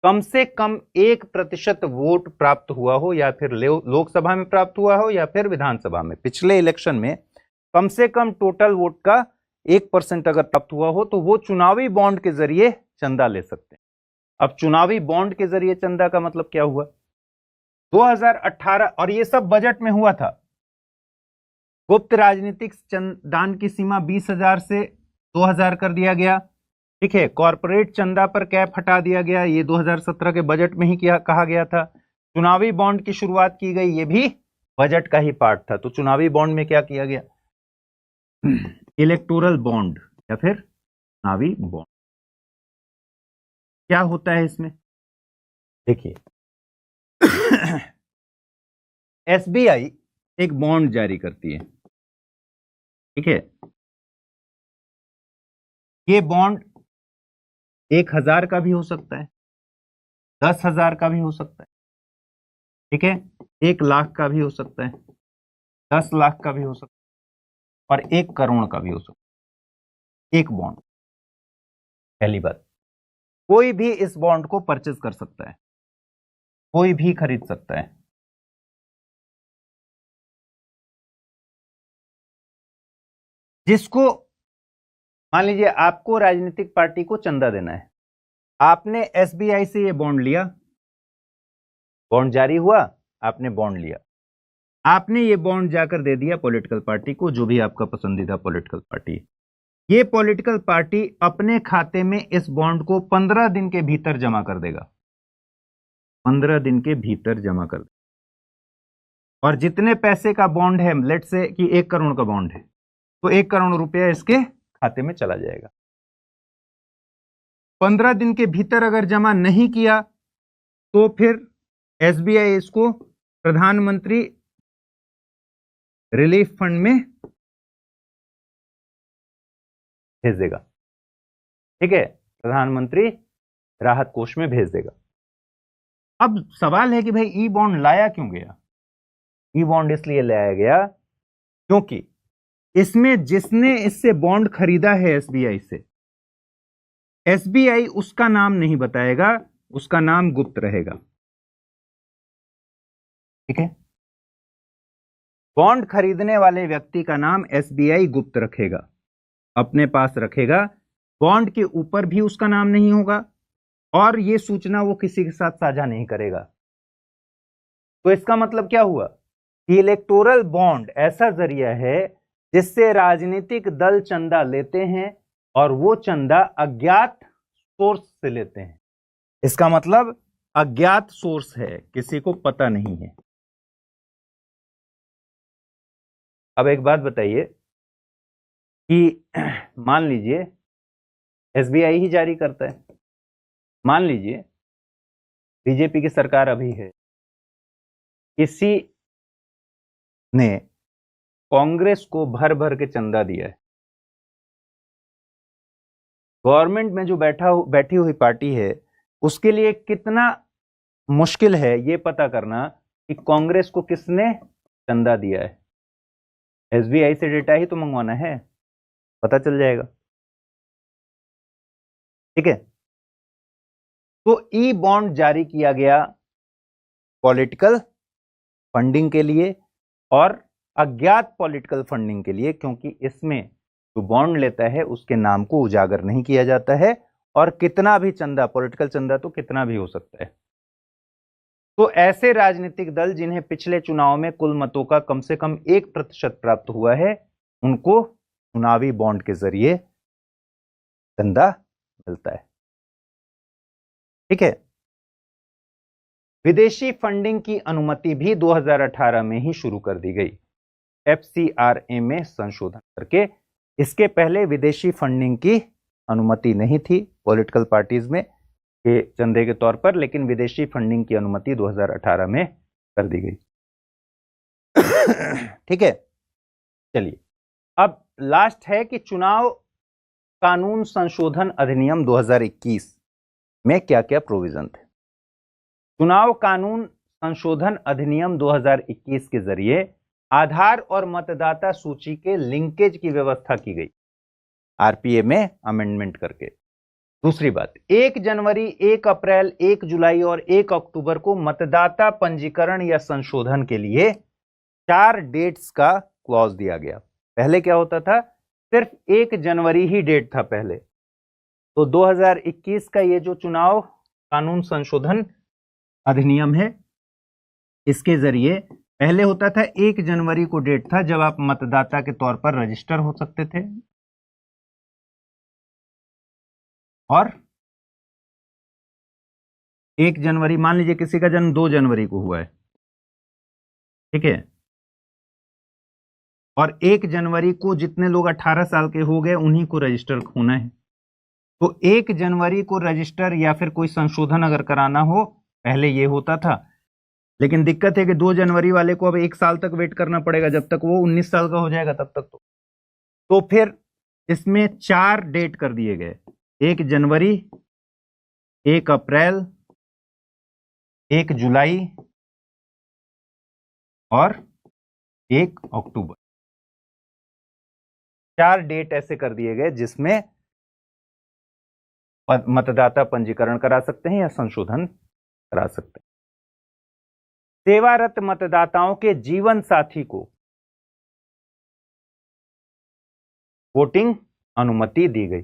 कम से कम 1% वोट प्राप्त हुआ हो, या फिर लोकसभा में प्राप्त हुआ हो या फिर विधानसभा में, पिछले इलेक्शन में कम से कम टोटल वोट का 1% अगर प्राप्त हुआ हो तो वो चुनावी बॉन्ड के जरिए चंदा ले सकते हैं। अब चुनावी बॉन्ड के जरिए चंदा का मतलब क्या हुआ? 2018, और ये सब बजट में हुआ था। गुप्त राजनीतिक दान की सीमा 20,000 से 2,000 कर दिया गया। ठीक है, कॉरपोरेट चंदा पर कैप हटा दिया गया, ये 2017 के बजट में ही कहा गया था। चुनावी बॉन्ड की शुरुआत की गई, ये भी बजट का ही पार्ट था। तो चुनावी बॉन्ड में क्या किया गया? इलेक्टोरल बॉन्ड या फिर चुनावी बॉन्ड। क्या होता है इसमें? देखिए, एसबीआई एक बॉन्ड जारी करती है। ठीक है, ये बॉन्ड 1,000 का भी हो सकता है, 10,000 का भी हो सकता है, ठीक है, 1 लाख का भी हो सकता है, 10 लाख का भी हो सकता है और 1 करोड़ का भी हो सकता है। एक बॉन्ड। पहली बात, कोई भी इस बॉन्ड को परचेज कर सकता है, कोई भी खरीद सकता है। जिसको, मान लीजिए आपको राजनीतिक पार्टी को चंदा देना है, आपने एसबीआई से ये बॉन्ड लिया, बॉन्ड जारी हुआ, आपने बॉन्ड लिया, आपने ये बॉन्ड जाकर दे दिया पॉलिटिकल पार्टी को, जो भी आपका पसंदीदा पॉलिटिकल पार्टी। ये पॉलिटिकल पार्टी अपने खाते में इस बॉन्ड को 15 दिन के भीतर जमा कर देगा, 15 दिन के भीतर जमा कर देगा। और जितने पैसे का बॉन्ड है, लेट से कि 1 करोड़ का बॉन्ड है, तो 1 करोड़ रुपया इसके खाते में चला जाएगा। 15 दिन के भीतर अगर जमा नहीं किया तो फिर एसबीआई इसको प्रधानमंत्री रिलीफ फंड में भेज देगा। ठीक है, प्रधानमंत्री राहत कोष में भेज देगा। अब सवाल है कि भाई ई बॉन्ड लाया क्यों गया? ई बॉन्ड इसलिए लाया गया क्योंकि इसमें जिसने इससे बॉन्ड खरीदा है एसबीआई से, एसबीआई उसका नाम नहीं बताएगा, उसका नाम गुप्त रहेगा। ठीक है, बॉन्ड खरीदने वाले व्यक्ति का नाम एसबीआई गुप्त रखेगा, अपने पास रखेगा। बॉन्ड के ऊपर भी उसका नाम नहीं होगा और यह सूचना वो किसी के साथ साझा नहीं करेगा। तो इसका मतलब क्या हुआ कि इलेक्टोरल बॉन्ड ऐसा जरिया है जिससे राजनीतिक दल चंदा लेते हैं और वो चंदा अज्ञात सोर्स से लेते हैं। इसका मतलब अज्ञात सोर्स है, किसी को पता नहीं है। अब एक बात बताइए कि मान लीजिए एसबीआई ही जारी करता है, मान लीजिए बीजेपी की सरकार अभी है, किसी ने कांग्रेस को भर भर के चंदा दिया है। गवर्नमेंट में जो बैठी हुई पार्टी है उसके लिए कितना मुश्किल है यह पता करना कि कांग्रेस को किसने चंदा दिया है। एसबीआई से डेटा ही तो मंगवाना है, पता चल जाएगा। ठीक है, तो ई बॉन्ड जारी किया गया पॉलिटिकल फंडिंग के लिए और अज्ञात पॉलिटिकल फंडिंग के लिए, क्योंकि इसमें जो बॉन्ड लेता है उसके नाम को उजागर नहीं किया जाता है और कितना भी चंदा, पॉलिटिकल चंदा तो कितना भी हो सकता है। तो ऐसे राजनीतिक दल जिन्हें पिछले चुनाव में कुल मतों का कम से कम 1% प्राप्त हुआ है, उनको चुनावी बॉन्ड के जरिए चंदा मिलता है। ठीक है, विदेशी फंडिंग की अनुमति भी 2018 में ही शुरू कर दी गई, एफसीआरए में संशोधन करके। इसके पहले विदेशी फंडिंग की अनुमति नहीं थी पॉलिटिकल पार्टीज में के चंदे के तौर पर, लेकिन विदेशी फंडिंग की अनुमति 2018 में कर दी गई। ठीक है, चलिए अब लास्ट है कि चुनाव कानून संशोधन अधिनियम 2021 में क्या क्या प्रोविजन थे। चुनाव कानून संशोधन अधिनियम 2021 के जरिए आधार और मतदाता सूची के लिंकेज की व्यवस्था की गई, आरपीए में अमेंडमेंट करके। दूसरी बात, 1 जनवरी, 1 अप्रैल, 1 जुलाई और 1 अक्टूबर को मतदाता पंजीकरण या संशोधन के लिए 4 डेट्स का क्लॉज दिया गया। पहले क्या होता था, सिर्फ 1 जनवरी ही डेट था पहले। तो 2021 का ये जो चुनाव कानून संशोधन अधिनियम है, इसके जरिए पहले होता था 1 जनवरी को डेट था जब आप मतदाता के तौर पर रजिस्टर हो सकते थे, और 1 जनवरी, मान लीजिए किसी का जन्म 2 जनवरी को हुआ है, ठीक है, और 1 जनवरी को जितने लोग 18 साल के हो गए उन्हीं को रजिस्टर होना है। तो 1 जनवरी को रजिस्टर या फिर कोई संशोधन अगर कराना हो, पहले ये होता था, लेकिन दिक्कत है कि 2 जनवरी वाले को अब 1 साल तक वेट करना पड़ेगा, जब तक वो 19 साल का हो जाएगा तब तक। तो फिर इसमें 4 डेट कर दिए गए, 1 जनवरी, 1 अप्रैल, 1 जुलाई और 1 अक्टूबर। 4 डेट ऐसे कर दिए गए जिसमें मतदाता पंजीकरण करा सकते हैं या संशोधन करा सकते हैं। सेवारत मतदाताओं के जीवन साथी को वोटिंग अनुमति दी गई।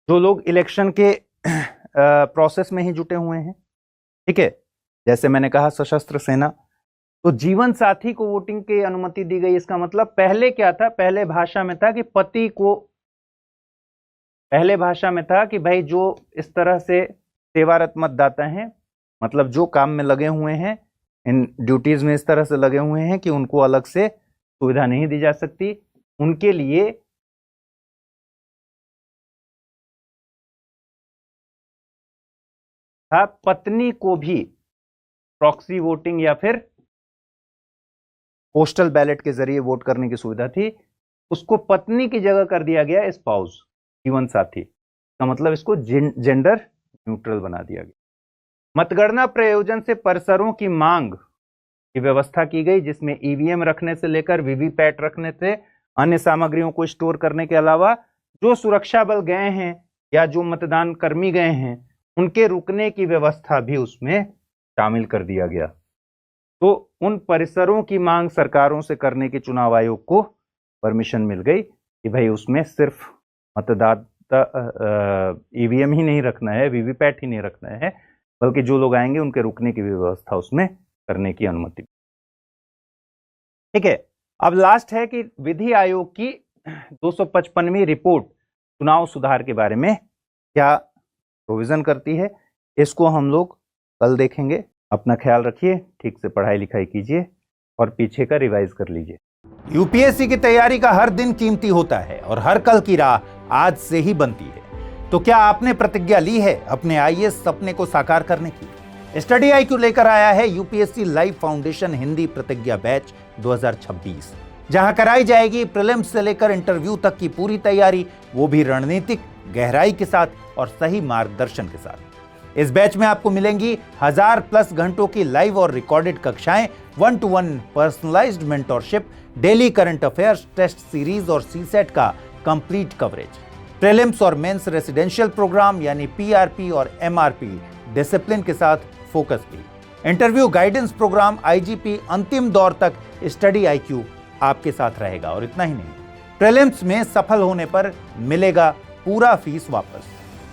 जो लोग इलेक्शन के प्रोसेस में ही जुटे हुए हैं, ठीक है, जैसे मैंने कहा सशस्त्र सेना, तो जीवन साथी को वोटिंग की अनुमति दी गई। इसका मतलब पहले क्या था, पहले भाषा में था कि पति को, पहले भाषा में था कि भाई जो इस तरह से सेवारत मतदाता हैं, मतलब जो काम में लगे हुए हैं, इन ड्यूटीज में इस तरह से लगे हुए हैं कि उनको अलग से सुविधा नहीं दी जा सकती, उनके लिए था पत्नी को भी प्रॉक्सी वोटिंग या फिर पोस्टल बैलेट के जरिए वोट करने की सुविधा थी। उसको पत्नी की जगह कर दिया गया स्पाउस, जीवन साथी का मतलब इसको जेंडर न्यूट्रल बना दिया गया। मतगणना प्रयोजन से परिसरों की मांग की व्यवस्था की गई, जिसमें ईवीएम रखने से लेकर वीवीपैट रखने से अन्य सामग्रियों को स्टोर करने के अलावा जो सुरक्षा बल गए हैं या जो मतदान कर्मी गए हैं उनके रुकने की व्यवस्था भी उसमें शामिल कर दिया गया। तो उन परिसरों की मांग सरकारों से करने की चुनाव आयोग को परमिशन मिल गई कि भाई उसमें सिर्फ मतदाता ईवीएम ही नहीं रखना है, वीवीपैट ही नहीं रखना है, बल्कि जो लोग आएंगे उनके रुकने की व्यवस्था उसमें करने की अनुमति। ठीक है, अब लास्ट है कि विधि आयोग की 255वीं रिपोर्ट चुनाव सुधार के बारे में क्या प्रोविजन करती है, इसको हम लोग कल देखेंगे। अपना ख्याल रखिए, ठीक से पढ़ाई लिखाई कीजिए और पीछे का रिवाइज कर लीजिए। यूपीएससी की तैयारी का हर दिन कीमती होता है और हर कल की राह आज से ही बनती है। तो क्या आपने प्रतिज्ञा ली है अपने आईएएस सपने को साकार करने की? स्टडी IQ लेकर आया है यूपीएससी लाइव फाउंडेशन हिंदी प्रतिज्ञा बैच 2026, जहां कराई जाएगी प्रीलिम्स से लेकर इंटरव्यू तक की पूरी तैयारी, वो भी रणनीतिक गहराई के साथ और सही मार्गदर्शन के साथ। इस बैच में आपको मिलेंगी 1000+ घंटों की लाइव और रिकॉर्डेड कक्षाएं, 1-to-1 personalized mentorship, daily current affairs, test series और सीसेट का कंप्लीट कवरेज, प्रीलिम्स और मेंस रेसिडेंशियल प्रोग्राम यानी PRP और MRP डिसिप्लिन के साथ फोकस भी, इंटरव्यू गाइडेंस प्रोग्राम, IGP, अंतिम दौर तक स्टडी IQ आपके साथ रहेगा। और इतना ही नहीं, प्रीलिम्स में सफल होने पर मिलेगा पूरा फीस वापस,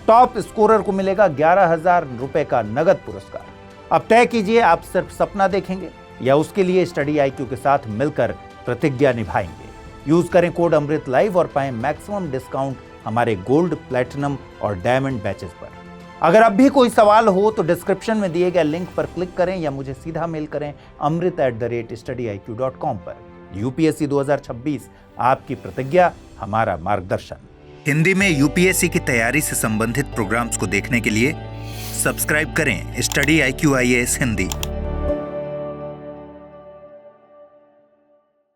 टॉप स्कोरर को मिलेगा 11,000 रुपए का नगद पुरस्कार। अब तय कीजिए, आप सिर्फ सपना देखेंगे या उसके लिए स्टडी IQ के साथ मिलकर प्रतिज्ञा निभाएंगे। यूज करें कोड अमृत लाइव और पाएं मैक्सिमम डिस्काउंट हमारे गोल्ड, प्लैटिनम और डायमंड बैचेस पर। अगर अब भी कोई सवाल हो तो डिस्क्रिप्शन में दिए गए लिंक पर क्लिक करें या मुझे सीधा मेल करें amrit@studiiq.com पर। यूपीएससी 2026, आपकी प्रतिज्ञा, हमारा मार्गदर्शन। हिंदी में यूपीएससी की तैयारी से संबंधित प्रोग्राम्स को देखने के लिए सब्सक्राइब करें स्टडी IQ IAS हिंदी।